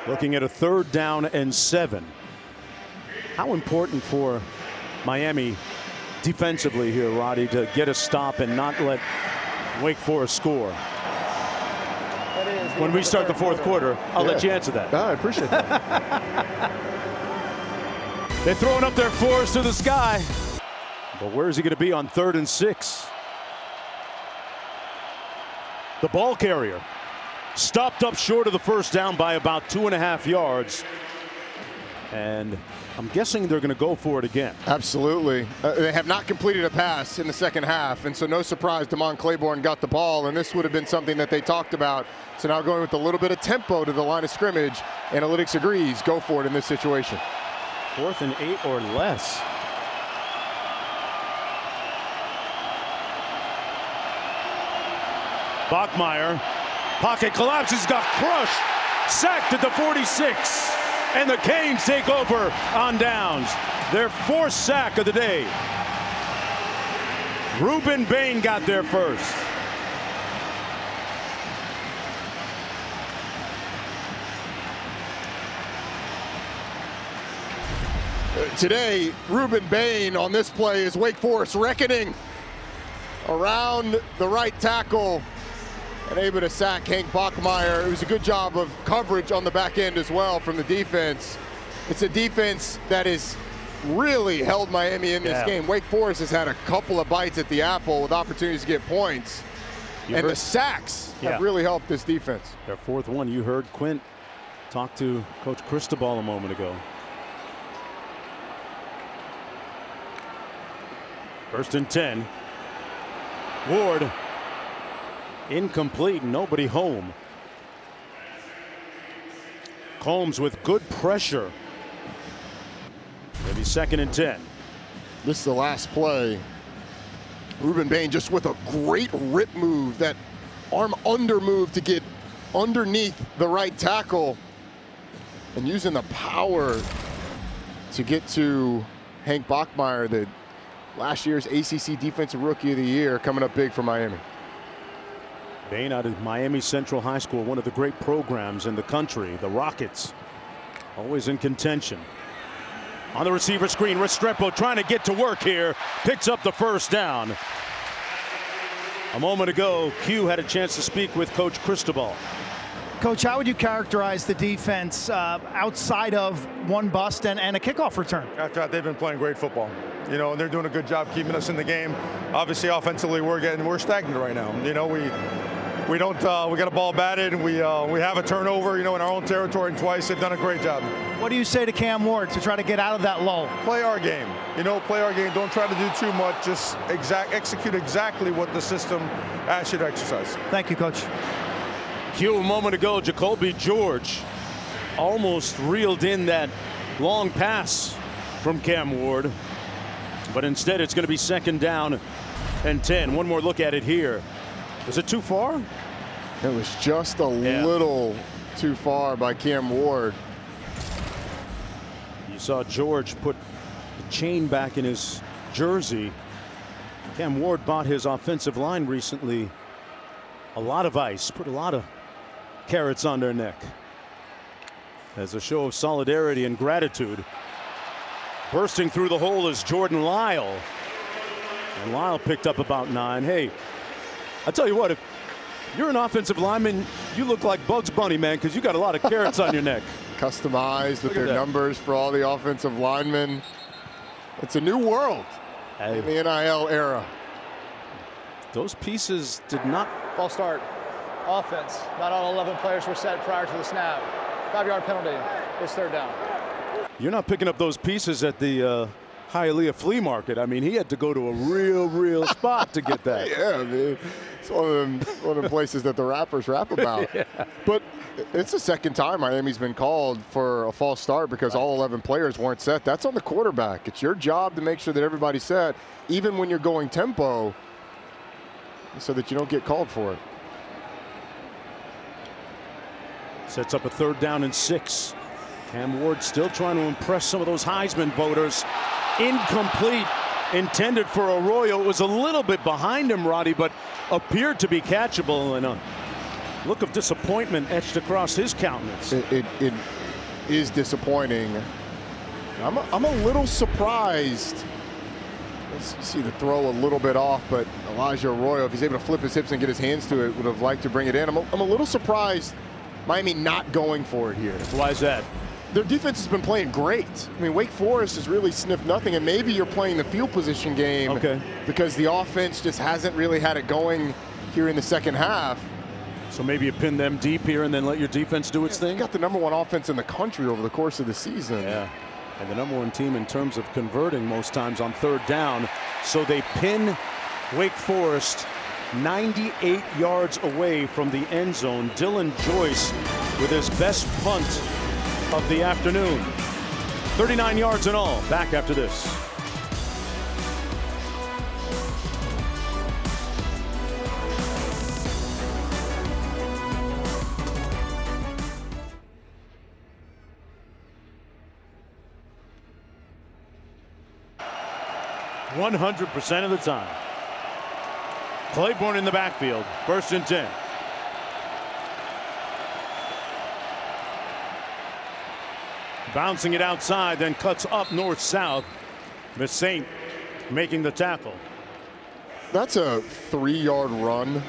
Looking at a 3rd down and 7. How important for Miami defensively here, Roddy, to get a stop and not let Wake Forest score? When we start the 4th quarter, I'll let you answer that. I appreciate that. They're throwing up their fours to the sky. But where is he going to be on 3rd and 6? The ball carrier stopped up short of the 1st down by about 2.5 yards. And I'm guessing they're going to go for it again. Absolutely. They have not completed a pass in the 2nd half, and so no surprise Demond Claiborne got the ball, and this would have been something that they talked about. So now going with a little bit of tempo to the line of scrimmage. Analytics agrees, go for it in this situation. 4th and 8 or less. Bachmeier, pocket collapses, got crushed, sacked at the 46. And the Canes take over on downs. Their 4th sack of the day. Ruben Bain got there first. Today, Ruben Bain on this play is Wake Forest reckoning around the right tackle and able to sack Hank Bachmeier. It was a good job of coverage on the back end as well from the defense. It's a defense that has really held Miami in this game. Wake Forest has had a couple of bites at the apple with opportunities to get points. The sacks have really helped this defense. Their 4th one. You heard Quint talk to Coach Cristobal a moment ago. 1st and 10. Ward incomplete, nobody home. Combs with good pressure. Maybe 2nd and 10. This is the last play. Ruben Bain just with a great rip move, that arm under move to get underneath the right tackle and using the power to get to Hank Bachmeier, the last year's ACC Defensive Rookie of the Year, coming up big for Miami. Bain out of Miami Central High School, one of the great programs in the country. The Rockets always in contention. On the receiver screen, Restrepo trying to get to work here. Picks up the 1st down. A moment ago, Q had a chance to speak with Coach Cristobal. Coach, how would you characterize the defense outside of one bust and a kickoff return? After that, they've been playing great football. You know, and they're doing a good job keeping us in the game. Obviously, offensively, we're stagnant right now. You know, we got a ball batted, and we have a turnover, you know, in our own territory, and twice. They've done a great job. What do you say to Cam Ward to try to get out of that lull? Play our game. You know, play our game. Don't try to do too much. Just execute exactly what the system asks you to exercise. Thank you, Coach. Q a moment ago, Jacolby George almost reeled in that long pass from Cam Ward, but instead it's going to be 2nd down and 10. One more look at it here. Was it too far? It was just a little too far by Cam Ward. You saw George put the chain back in his jersey. Cam Ward bought his offensive line recently a lot of ice, put a lot of carrots on their neck as a show of solidarity and gratitude. Bursting through the hole is Jordan Lyle, and Lyle picked up about 9. Hey, I tell you what, if you're an offensive lineman, you look like Bugs Bunny, man, because you got a lot of carrots on your neck. Customized with their numbers for all the offensive linemen. It's a new world in the NIL era. Those pieces did not. False start. Offense. Not all 11 players were set prior to the snap. 5-yard penalty. It's 3rd down. You're not picking up those pieces at the Hialeah flea market. I mean, he had to go to a real spot to get that. Yeah, man. It's one of the places that the rappers rap about. Yeah. But it's the 2nd time Miami's been called for a false start because all 11 players weren't set. That's on the quarterback. It's your job to make sure that everybody's set, even when you're going tempo, so that you don't get called for it. Sets up a 3rd down and 6. Cam Ward still trying to impress some of those Heisman voters. Incomplete, intended for Arroyo. It was a little bit behind him, Roddy, but appeared to be catchable, and a look of disappointment etched across his countenance. It is disappointing. I'm a little surprised. Let's see the throw a little bit off, but Elijah Arroyo, if he's able to flip his hips and get his hands to it, would have liked to bring it in. I'm a little surprised Miami not going for it here. Why is that? Their defense has been playing great. I mean, Wake Forest has really sniffed nothing, and maybe you're playing the field position game because the offense just hasn't really had it going here in the 2nd half. So maybe you pin them deep here and then let your defense do its thing? You got the #1 offense in the country over the course of the season. Yeah, and the #1 team in terms of converting most times on 3rd down. So they pin Wake Forest 98 yards away from the end zone. Dylan Joyce with his best punt of the afternoon. 39 yards in all. Back after this. %100% of the time. Claiborne in the backfield. 1st and 10. Bouncing it outside, then cuts up north-south. Miss Saint making the tackle. That's a 3-yard run.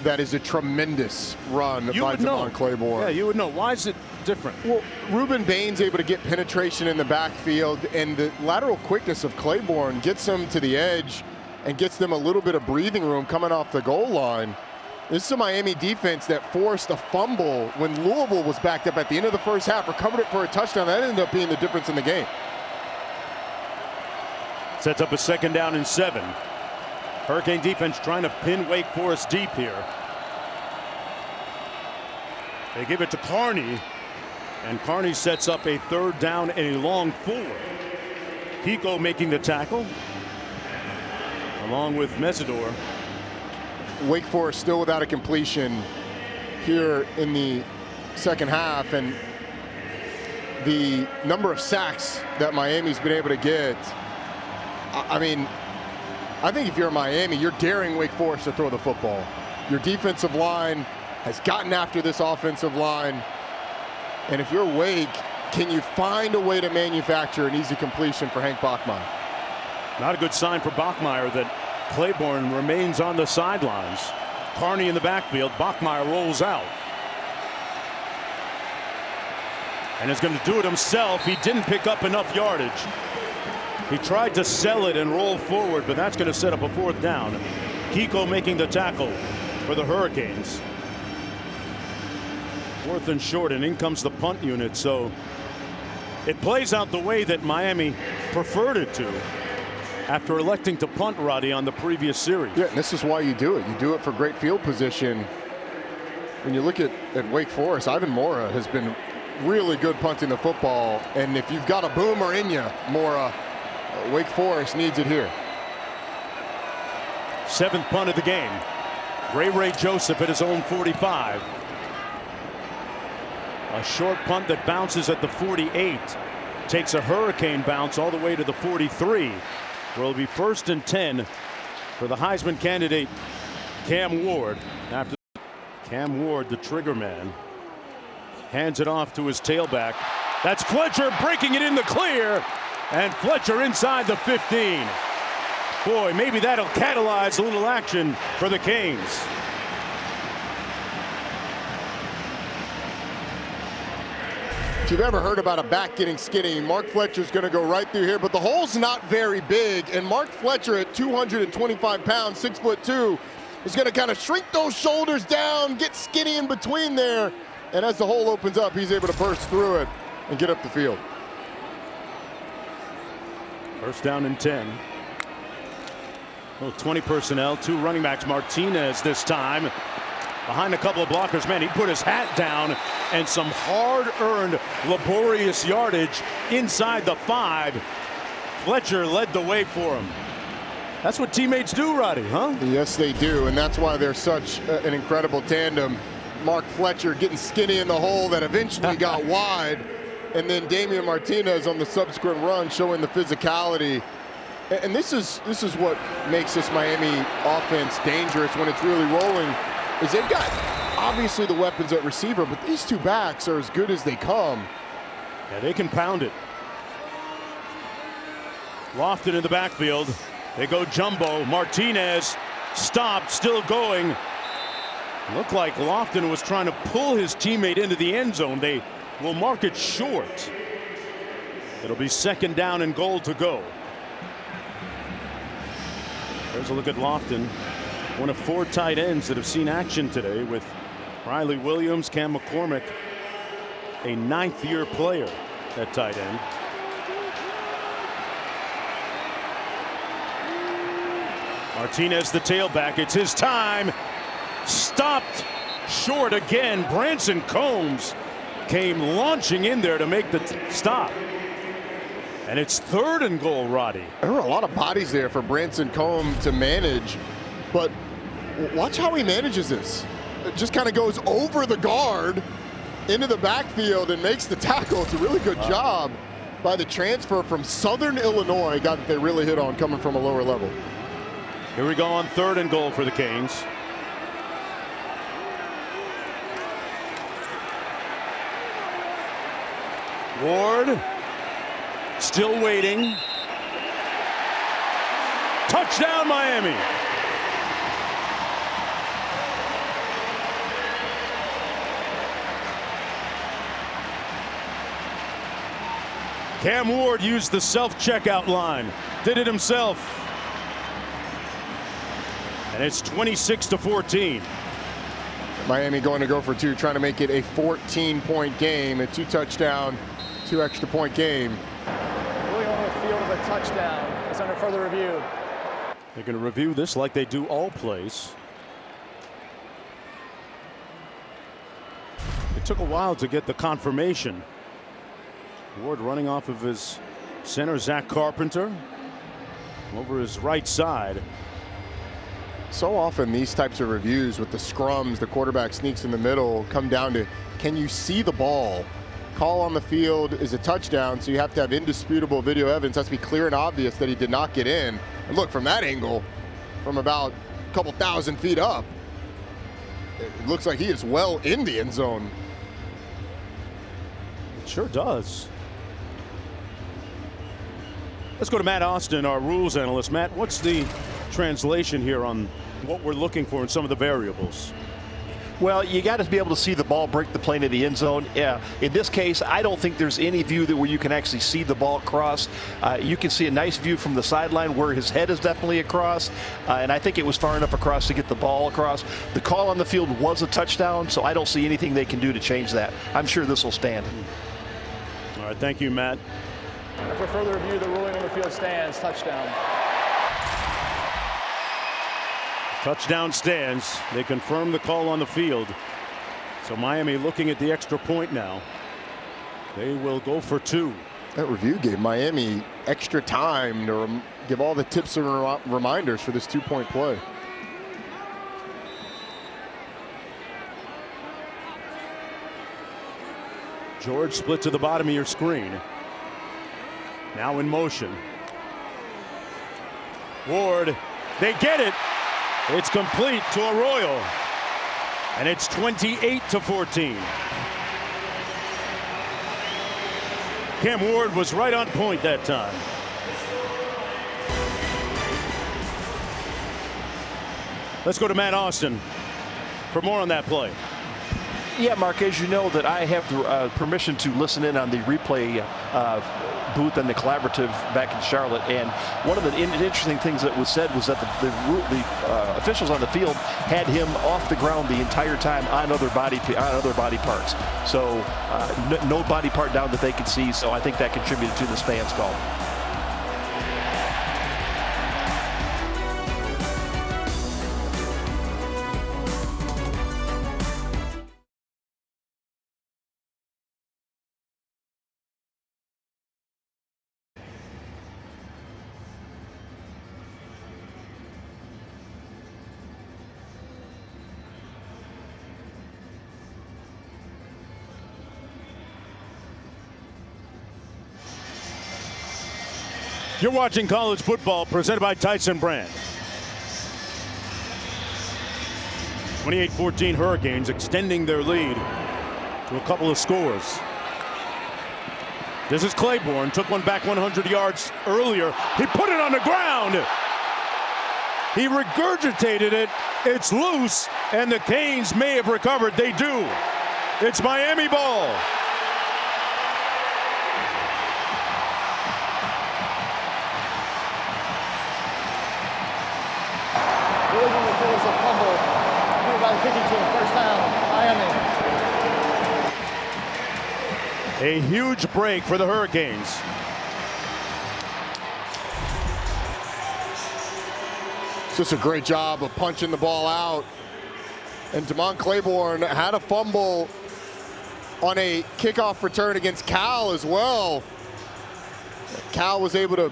That is a tremendous run by Demond Claiborne. Yeah, you would know. Why is it different? Well, Ruben Bain's able to get penetration in the backfield, and the lateral quickness of Claiborne gets them to the edge and gets them a little bit of breathing room coming off the goal line. This is a Miami defense that forced a fumble when Louisville was backed up at the end of the 1st half, recovered it for a touchdown. That ended up being the difference in the game. Sets up a 2nd down and 7. Hurricane defense trying to pin Wake Forest deep here. They give it to Carney, and Carney sets up a 3rd down and a long 4. Pico making the tackle, along with Mesidor. Wake Forest still without a completion here in the 2nd half, and the number of sacks that Miami's been able to get, I mean, I think if you're Miami, you're daring Wake Forest to throw the football. Your defensive line has gotten after this offensive line, and if you're Wake, can you find a way to manufacture an easy completion for Hank Bachmeier? Not a good sign for Bachmeier that Claiborne remains on the sidelines. Carney in the backfield. Bachmeier rolls out. And is going to do it himself. He didn't pick up enough yardage. He tried to sell it and roll forward, but that's going to set up a 4th down. Kiko making the tackle for the Hurricanes. 4th and short, and in comes the punt unit. So it plays out the way that Miami preferred it to after electing to punt, Roddy, on the previous series. Yeah, and this is why you do it. You do it for great field position. When you look at Wake Forest, Ivan Mora has been really good punting the football. And if you've got a boomer in you, Mora, Wake Forest needs it here. 7th punt of the game. Ray Joseph at his own 45. A short punt that bounces at the 48. Takes a Hurricane bounce all the way to the 43. Where it'll be 1st and 10 for the Heisman candidate Cam Ward. After Cam Ward, the trigger man, hands it off to his tailback. That's Fletcher breaking it in the clear. And Fletcher inside the 15. Boy, maybe that'll catalyze a little action for the Canes. If you've ever heard about a back getting skinny, Mark Fletcher's going to go right through here, but the hole's not very big, and Mark Fletcher at 225 pounds, 6'2", is going to kind of shrink those shoulders down, get skinny in between there, and as the hole opens up, he's able to burst through it and get up the field. 1st down and 10. Oh, 20 personnel, 2 running backs. Martinez this time behind a couple of blockers. Man, he put his hat down, and some hard-earned, laborious yardage inside the 5. Fletcher led the way for him. That's what teammates do, Roddy, huh? Yes, they do, and that's why they're such an incredible tandem. Mark Fletcher getting skinny in the hole that eventually got wide, and then Damian Martinez on the subsequent run showing the physicality. And this is what makes this Miami offense dangerous when it's really rolling, is they've got obviously the weapons at receiver, but these 2 backs are as good as they come. Yeah, they can pound it. Lofton in the backfield. They go jumbo. Martinez stopped, still going. Looked like Lofton was trying to pull his teammate into the end zone. They will mark it short. It'll be 2nd down and goal to go. There's a look at Lofton, one of 4 tight ends that have seen action today, with Riley Williams, Cam McCormick, a 9th-year player at tight end. Martinez, the tailback. It's his time. Stopped short again. Branson Combs came launching in there to make the stop. And it's 3rd and goal, Roddy. There were a lot of bodies there for Branson Combs to manage, but watch how he manages this. It just kind of goes over the guard into the backfield and makes the tackle. It's a really good job by the transfer from Southern Illinois. Guy that they really hit on coming from a lower level. Here we go on 3rd and goal for the Canes. Ward still waiting. Touchdown, Miami. Cam Ward used the self-checkout line. Did it himself. And it's 26-14. Miami going to go for 2, trying to make it a 14-point game, a 2-touchdown, 2 extra point game. Going on the field of a touchdown. It's under further review. They're going to review this like they do all plays. It took a while to get the confirmation. Ward running off of his center, Zach Carpenter, over his right side. So often these types of reviews with the scrums, the quarterback sneaks in the middle, come down to, can you see the ball? Call on the field is a touchdown, so you have to have indisputable video evidence. It has to be clear and obvious that he did not get in. And look, from that angle, from about a couple thousand feet up, it looks like he is well in the end zone. It sure does. Let's go to Matt Austin, our rules analyst. Matt, what's the translation here on what we're looking for in some of the variables? Well, you got to be able to see the ball break the plane of the end zone. In this case, I don't think there's any view where you can actually see the ball cross. You can see a nice view from the sideline where his head is definitely across, and I think it was far enough across to get the ball across. The call on the field was a touchdown, so I don't see anything they can do to change that. I'm sure this will stand. All right, thank you, Matt. For further review, the ruling on the field stands. Touchdown. Touchdown stands. They confirm the call on the field. So Miami looking at the extra point now. They will go for 2. That review gave Miami extra time to give all the tips and reminders for this 2-point play. George split to the bottom of your screen. Now in motion. Ward, they get it. It's complete to Arroyo. And it's 28-14. Cam Ward was right on point that time. Let's go to Matt Austin for more on that play. Yeah, Mark, as you know that I have the permission to listen in on the replay booth and the collaborative back in Charlotte, and one of the interesting things that was said was that the officials on the field had him off the ground the entire time on other body parts. So no body part down that they could see, so I think that contributed to this fans call. You're watching college football presented by Tyson Brand. 28-14 Hurricanes extending their lead to a couple of scores. This is Claiborne, took one back 100 yards earlier. He put it on the ground. He regurgitated it. It's loose, and the Canes may have recovered. They do. It's Miami ball. A fumble made by the kicking team. First down, Miami. A huge break for the Hurricanes. It's just a great job of punching the ball out. And Demond Claiborne had a fumble on a kickoff return against Cal as well. Cal was able to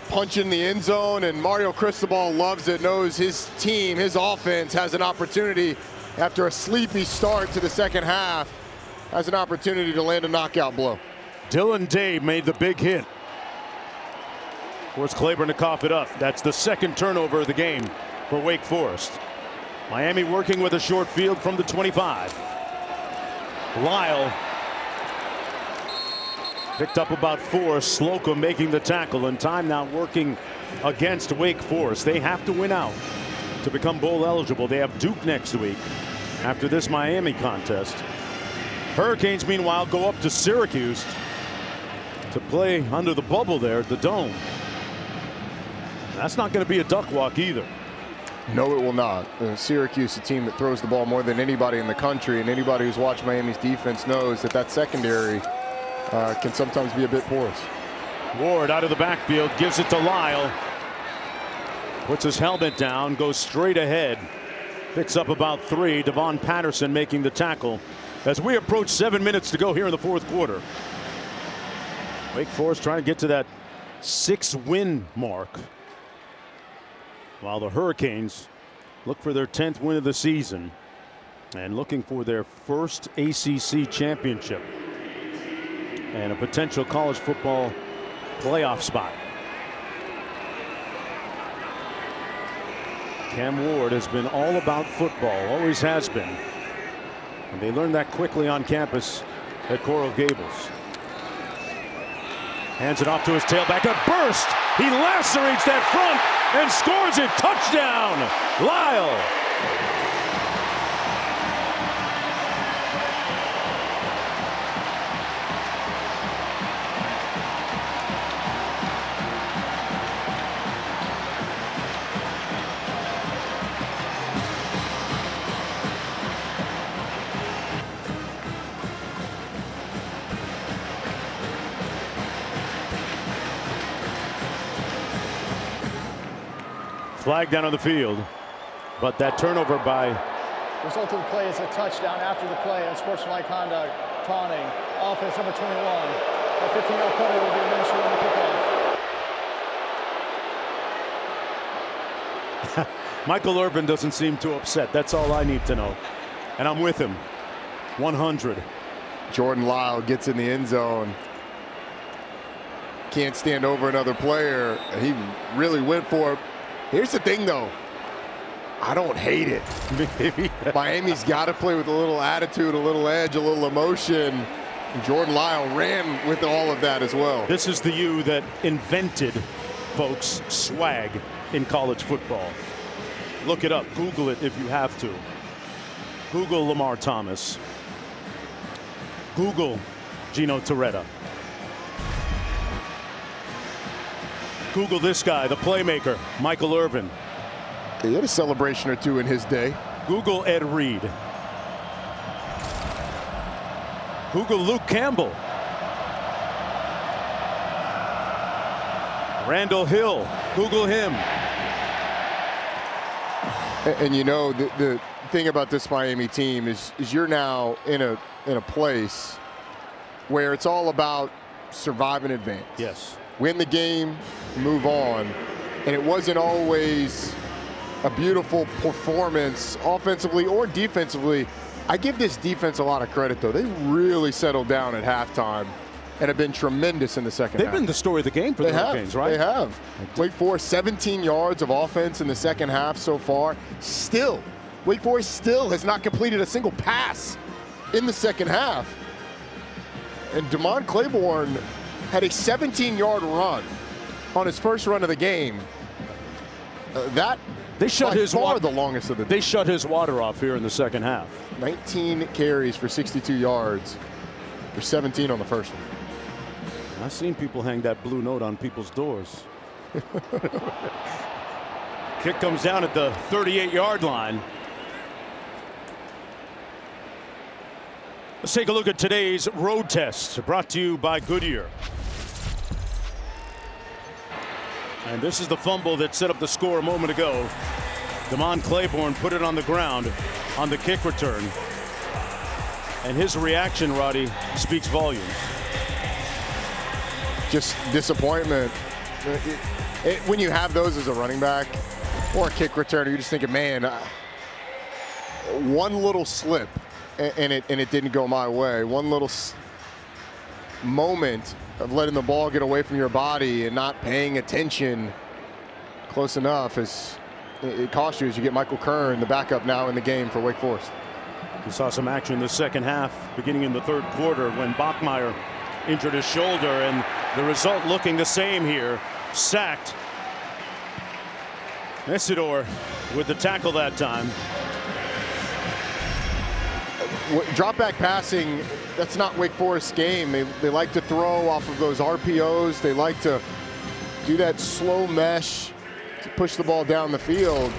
punch in the end zone, and Mario Cristobal loves it, knows his team, his offense has an opportunity after a sleepy start to the second half, has an opportunity to land a knockout blow. Dylan Dave made the big hit. Forced Claiborne to cough it up. That's the second turnover of the game for Wake Forest. Miami working with a short field from the 25. Lyle picked up about 4. Slocum making the tackle, and time now working against Wake Forest. They have to win out to become bowl eligible. They have Duke next week after this Miami contest. Hurricanes, meanwhile, go up to Syracuse to play under the bubble there at the Dome. That's not going to be a duck walk either. No, it will not. Syracuse, a team that throws the ball more than anybody in the country, and anybody who's watched Miami's defense knows that secondary can sometimes be a bit porous. Ward out of the backfield, gives it to Lyle. Puts his helmet down, goes straight ahead. Picks up about 3. Devon Patterson making the tackle as we approach 7 minutes to go here in the fourth quarter. Wake Forest trying to get to that 6-win mark, while the Hurricanes look for their 10th win of the season and looking for their first ACC championship and a potential college football playoff spot. Cam Ward has been all about football, always has been. And they learned that quickly on campus at Coral Gables. Hands it off to his tailback. A burst. He lacerates that front and scores it. Touchdown, Lyle. Flag down on the field, but that turnover by... Result of the play is a touchdown after the play and sportsmanlike conduct, taunting. Offense number 21. A 15-yard penalty will be administered on the kickoff. Michael Irvin doesn't seem too upset. That's all I need to know. And I'm with him. 100. Jordan Lyle gets in the end zone. Can't stand over another player. He really went for it. Here's the thing, though. I don't hate it. Miami's got to play with a little attitude, a little edge, a little emotion. And Jordan Lyle ran with all of that as well. This is the U that invented, folks, swag in college football. Look it up. Google it if you have to. Google Lamar Thomas. Google Gino Torretta. Google this guy, the playmaker, Michael Irvin. He had a celebration or two in his day. Google Ed Reed. Google Luke Campbell. Randall Hill. Google him. And you know, the thing about this Miami team is you're now in a place where it's all about survive and advance. Yes. Win the game, move on. And it wasn't always a beautiful performance offensively or defensively. I give this defense a lot of credit, though. They really settled down at halftime and have been tremendous in the second half. They've been the story of the game for the Hurricanes, right? They have. Wake Forest, 17 yards of offense in the second half so far. Still, Wake Forest still has not completed a single pass in the second half. And Demond Claiborne had a 17-yard run on his first run of the game. They shut his water, the longest of the day. They shut his water off here in the second half. 19 carries for 62 yards. There's 17 on the first one. I've seen people hang that blue note on people's doors. Kick comes down at the 38-yard line. Let's take a look at today's road test, brought to you by Goodyear. And this is the fumble that set up the score a moment ago. Demond Claiborne put it on the ground on the kick return. And his reaction, Roddy, speaks volumes. Just disappointment. When you have those as a running back or a kick returner, you're just thinking, man, one little slip and it didn't go my way. One little moment of letting the ball get away from your body and not paying attention close enough it cost you as you get Michael Kern, the backup now in the game for Wake Forest. We saw some action in the second half, beginning in the third quarter when Bachmeier injured his shoulder, and the result looking the same here. Sacked. Messidor with the tackle that time. Drop back passing, that's not Wake Forest's game. They like to throw off of those RPOs. They like to do that slow mesh to push the ball down the field.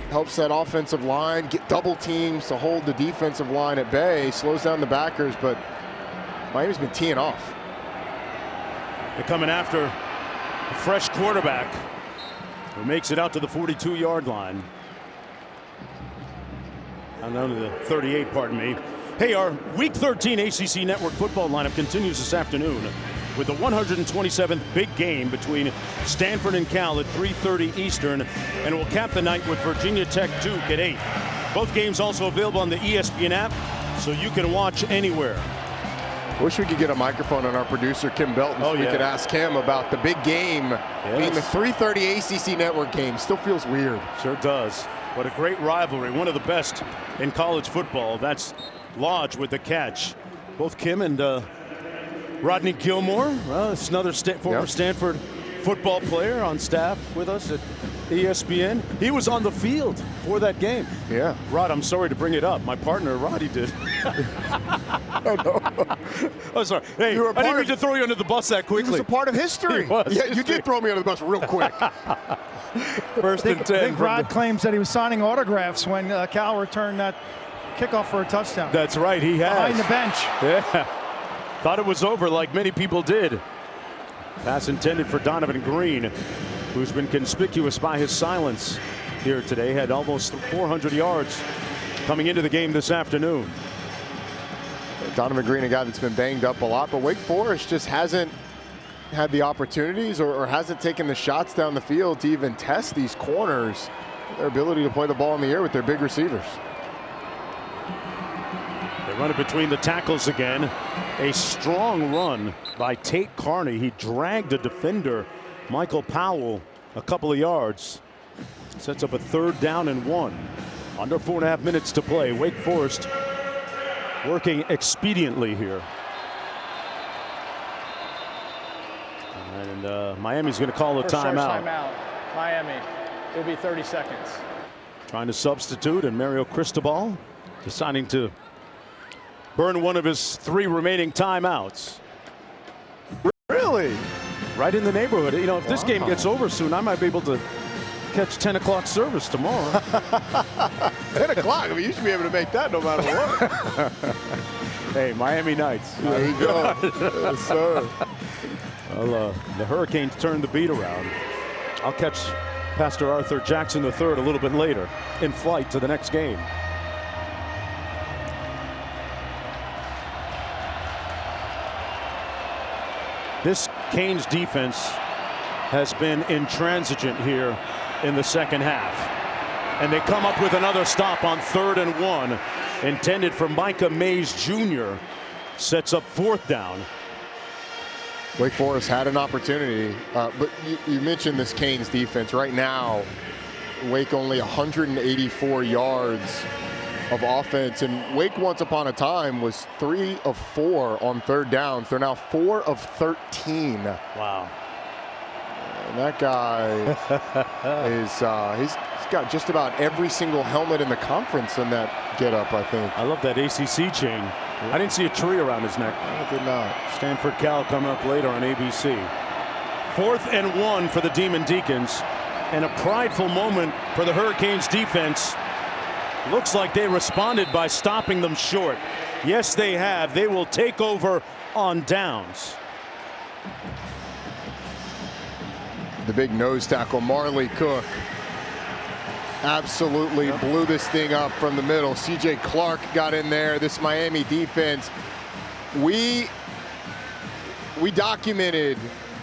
Helps that offensive line get double teams to hold the defensive line at bay, slows down the backers, but Miami's been teeing off. They're coming after a fresh quarterback who makes it out to the 42-yard line. I'm down to the 38, pardon me. Hey, our Week 13 ACC Network football lineup continues this afternoon with the 127th big game between Stanford and Cal at 3:30 Eastern, and we'll cap the night with Virginia Tech Duke at 8. Both games also available on the ESPN app, so you can watch anywhere. Wish we could get a microphone on our producer, Kim Belton, so we could ask him about the big game being the 3:30 ACC Network game. Still feels weird. Sure does. What a great rivalry. One of the best in college football. That's Lodge with the catch. Both Kim and Rodney Gilmore, it's another former Stanford football player on staff with us at ESPN. He was on the field for that game. Yeah. Rod, I'm sorry to bring it up. My partner, Roddy, did. Oh, no. Oh, sorry. Hey, You were I didn't mean to throw you under the bus that He quickly. was a part of history. He was. Yeah, you did throw me under the bus real quick. First and 10. I think Rod claims that he was signing autographs when Cal returned that kickoff for a touchdown. That's right, he has. Behind the bench. Yeah. Thought it was over like many people did. Pass intended for Donovan Green, who's been conspicuous by his silence here today. Had almost 400 yards coming into the game this afternoon. Donovan Green, a guy that's been banged up a lot, but Wake Forest just hasn't had the opportunities or hasn't taken the shots down the field to even test these corners, their ability to play the ball in the air with their big receivers. They run it between the tackles again. A strong run by Tate Carney. He dragged a defender, Michael Powell, a couple of yards. Sets up a 3rd down and 1. Under 4.5 minutes to play. Wake Forest working expediently here. And Miami's going to call a timeout. Timeout. Miami. It'll be 30 seconds. Trying to substitute, and Mario Cristobal deciding to burn one of his 3 remaining timeouts. Really? Right in the neighborhood. You know, if this game gets over soon, I might be able to catch 10 o'clock service tomorrow. 10 o'clock? I mean, you should be able to make that no matter what. Hey, Miami Knights. There you go. Yes, sir. Well, the Hurricanes turned the beat around. I'll catch Pastor Arthur Jackson III a little bit later in flight to the next game. This Canes defense has been intransigent here in the second half. And they come up with another stop on 3rd and 1, intended for Micah Mays Jr. Sets up 4th down. Wake Forest had an opportunity, but you mentioned this Canes defense. Right now, Wake only 184 yards of offense, and Wake once upon a time was 3 of 4 on 3rd downs. They're now 4 of 13. Wow. And that guy is he's got just about every single helmet in the conference in that getup, I think. I love that ACC chain. I didn't see a tree around his neck. I did not. Stanford Cal coming up later on ABC. 4th and 1 for the Demon Deacons, and a prideful moment for the Hurricanes defense. Looks like they responded by stopping them short. Yes, they have. They will take over on downs. The big nose tackle, Marley Cook, absolutely blew this thing up from the middle. C.J. Clark got in there. This Miami defense, we documented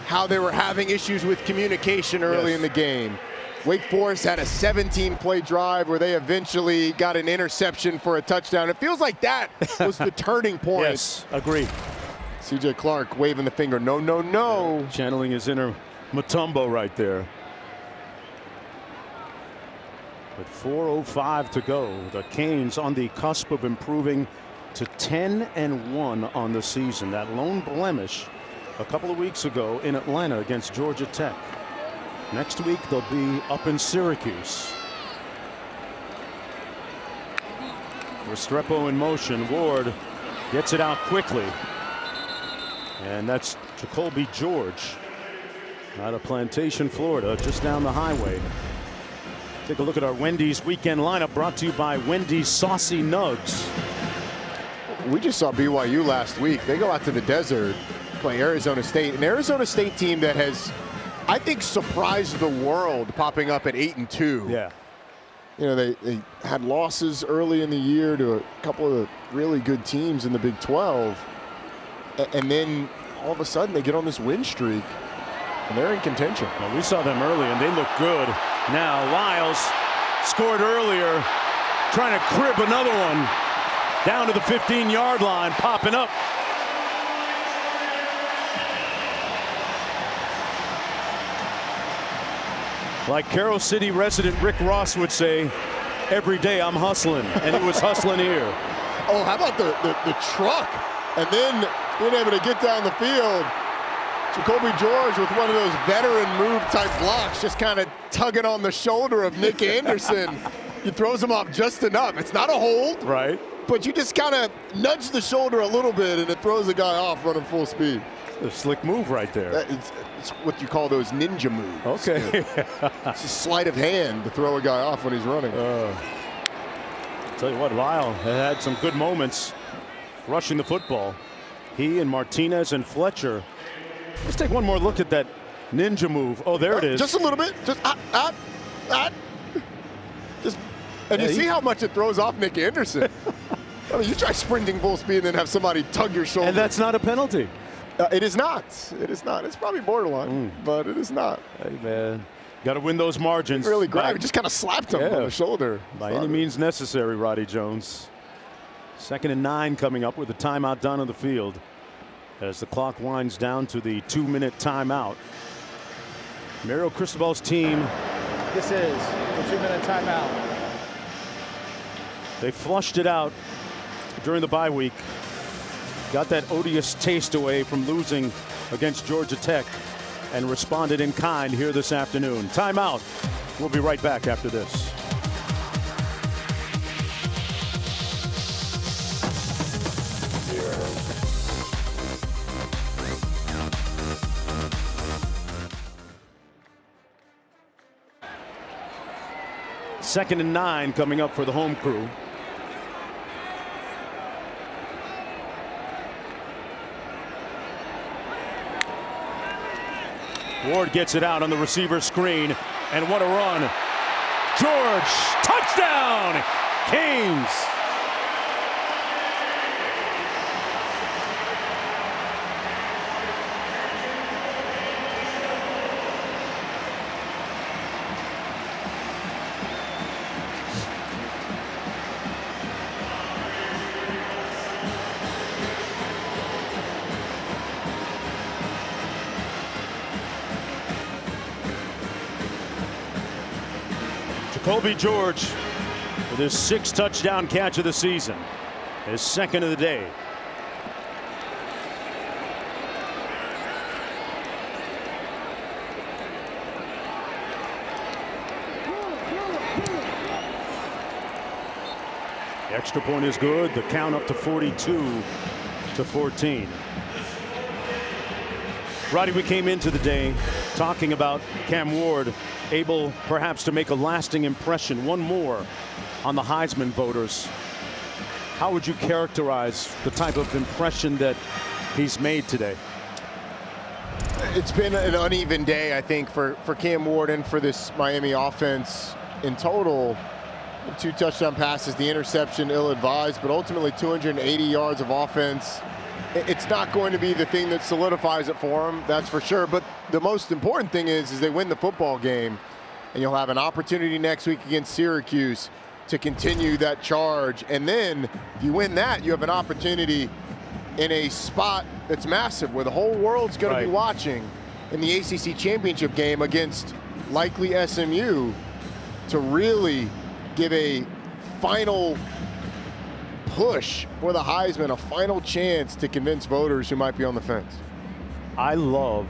how they were having issues with communication early in the game. Wake Forest had a 17-play drive where they eventually got an interception for a touchdown. It feels like that was the turning point. Yes, agreed. C.J. Clark waving the finger, no, no, no. Channeling his inner Mutombo right there. With 4:05 to go, the Canes on the cusp of improving to 10-1 on the season. That lone blemish a couple of weeks ago in Atlanta against Georgia Tech. Next week they'll be up in Syracuse. Restrepo in motion. Ward gets it out quickly. And that's Jacolby George out of Plantation, Florida, just down the highway. Take a look at our Wendy's weekend lineup, brought to you by Wendy's Saucy Nugs. We just saw BYU last week. They go out to the desert, play Arizona State, an Arizona State team that has, I think, surprised the world, popping up at 8-2. Yeah. You know, they had losses early in the year to a couple of really good teams in the Big 12. And then all of a sudden they get on this win streak and they're in contention. Well, we saw them early and they look good. Now Lyles scored earlier, trying to crib another one down to the 15-yard line, popping up. Like Carroll City resident Rick Ross would say, every day I'm hustling, and he was hustling here. Oh, how about the truck? And then being able to get down the field. Jacolby George with one of those veteran move type blocks, just kind of tugging on the shoulder of Nick Anderson. He throws him off just enough. It's not a hold, right? But you just kind of nudge the shoulder a little bit, and it throws the guy off running full speed. A slick move right there. It's what you call those ninja moves. Okay. It's a sleight of hand to throw a guy off when he's running. Tell you what, Lyle had some good moments rushing the football. He and Martinez and Fletcher. Let's take one more look at that ninja move. Oh, there it is. Just a little bit. Just Just, and you see how much it throws off Nick Anderson. I mean, you try sprinting full speed and then have somebody tug your shoulder. And that's not a penalty. It is not. It is not. It's probably borderline, but it is not. Hey, man. Got to win those margins. Really grab. He just kind of slapped him on the shoulder. By any means necessary, Roddy Jones. 2nd and 9 coming up with a timeout down on the field as the clock winds down to the 2-minute timeout. Mario Cristobal's team. This is the 2-minute timeout. They flushed it out during the bye week. Got that odious taste away from losing against Georgia Tech and responded in kind here this afternoon. Timeout. We'll be right back after this. Second and 9 coming up for the home crew. Ward gets it out on the receiver screen, and what a run. George, touchdown, Canes. Jacolby George with his 6th touchdown catch of the season, his 2nd of the day. The extra point is good. The count up to 42-14. Roddy, we came into the day talking about Cam Ward able perhaps to make a lasting impression, one more on the Heisman voters. How would you characterize the type of impression that he's made today? It's been an uneven day, I think, for Cam Ward and for this Miami offense in total. 2 touchdown passes, the interception ill-advised, but ultimately 280 yards of offense. It's not going to be the thing that solidifies it for them, that's for sure. But the most important thing is they win the football game, and you'll have an opportunity next week against Syracuse to continue that charge. And then if you win that, you have an opportunity in a spot that's massive where the whole world's going to be watching in the ACC championship game against likely SMU to really give a final push for the Heisman, a final chance to convince voters who might be on the fence. I love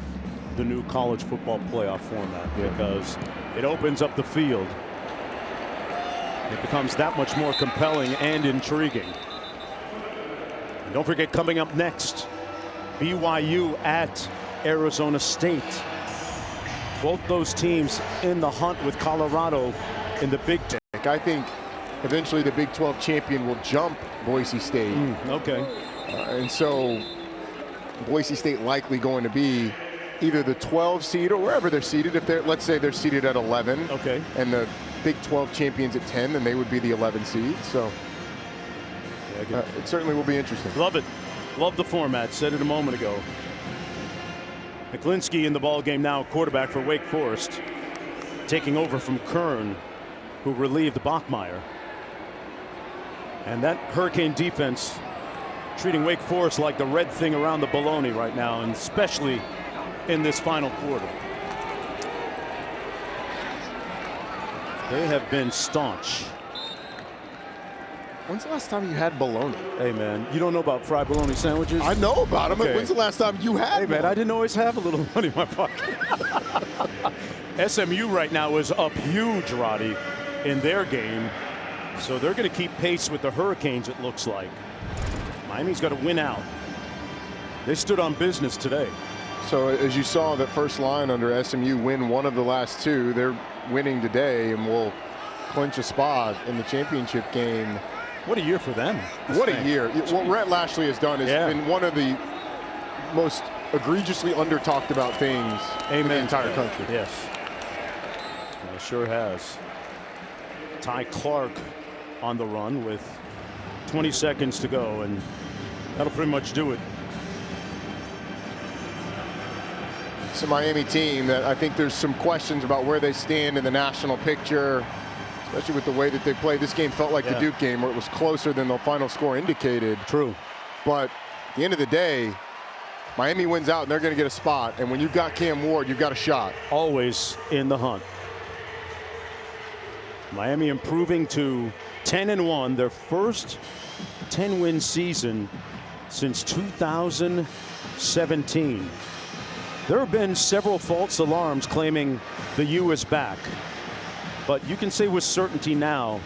the new college football playoff format because it opens up the field. It becomes that much more compelling and intriguing. And don't forget, coming up next, BYU at Arizona State. Both those teams in the hunt with Colorado in the Big Ten. I think eventually the Big 12 champion will jump Boise State. Okay. And so Boise State likely going to be either the 12 seed or wherever they're seated. If they're, let's say they're seated at 11, okay, and the Big 12 champions at 10, then they would be the 11 seed. So it certainly will be interesting. Love it. Love the format. Said it a moment ago. McClinsky in the ball game now, quarterback for Wake Forest, taking over from Kern, who relieved Bachmeier. And that Hurricane defense treating Wake Forest like the red thing around the baloney right now, and especially in this final quarter. They have been staunch. When's the last time you had bologna? Hey, man, you don't know about fried bologna sandwiches? I know about them. Okay. When's the last time you had Hey, man, I didn't always have a little money in my pocket. SMU right now is up huge, Roddy, in their game. So they're going to keep pace with the Hurricanes, it looks like. Miami's got to win out. They stood on business today. So as you saw, that first line under SMU win one of the last two. They're winning today and will clinch a spot in the championship game. What a year for them. What a year. What Rhett Lashley has done has been one of the most egregiously under-talked about things in the entire country. Yes. Well, it sure has. Ty Clark on the run with 20 seconds to go, and that'll pretty much do it. It's a Miami team that I think there's some questions about where they stand in the national picture, especially with the way that they played. This game felt like the Duke game where it was closer than the final score indicated. True. But at the end of the day, Miami wins out and they're going to get a spot. And when you've got Cam Ward, you've got a shot. Always in the hunt. Miami improving to 10-1, their first 10-win season since 2017. There have been several false alarms claiming the U is back. But you can say with certainty now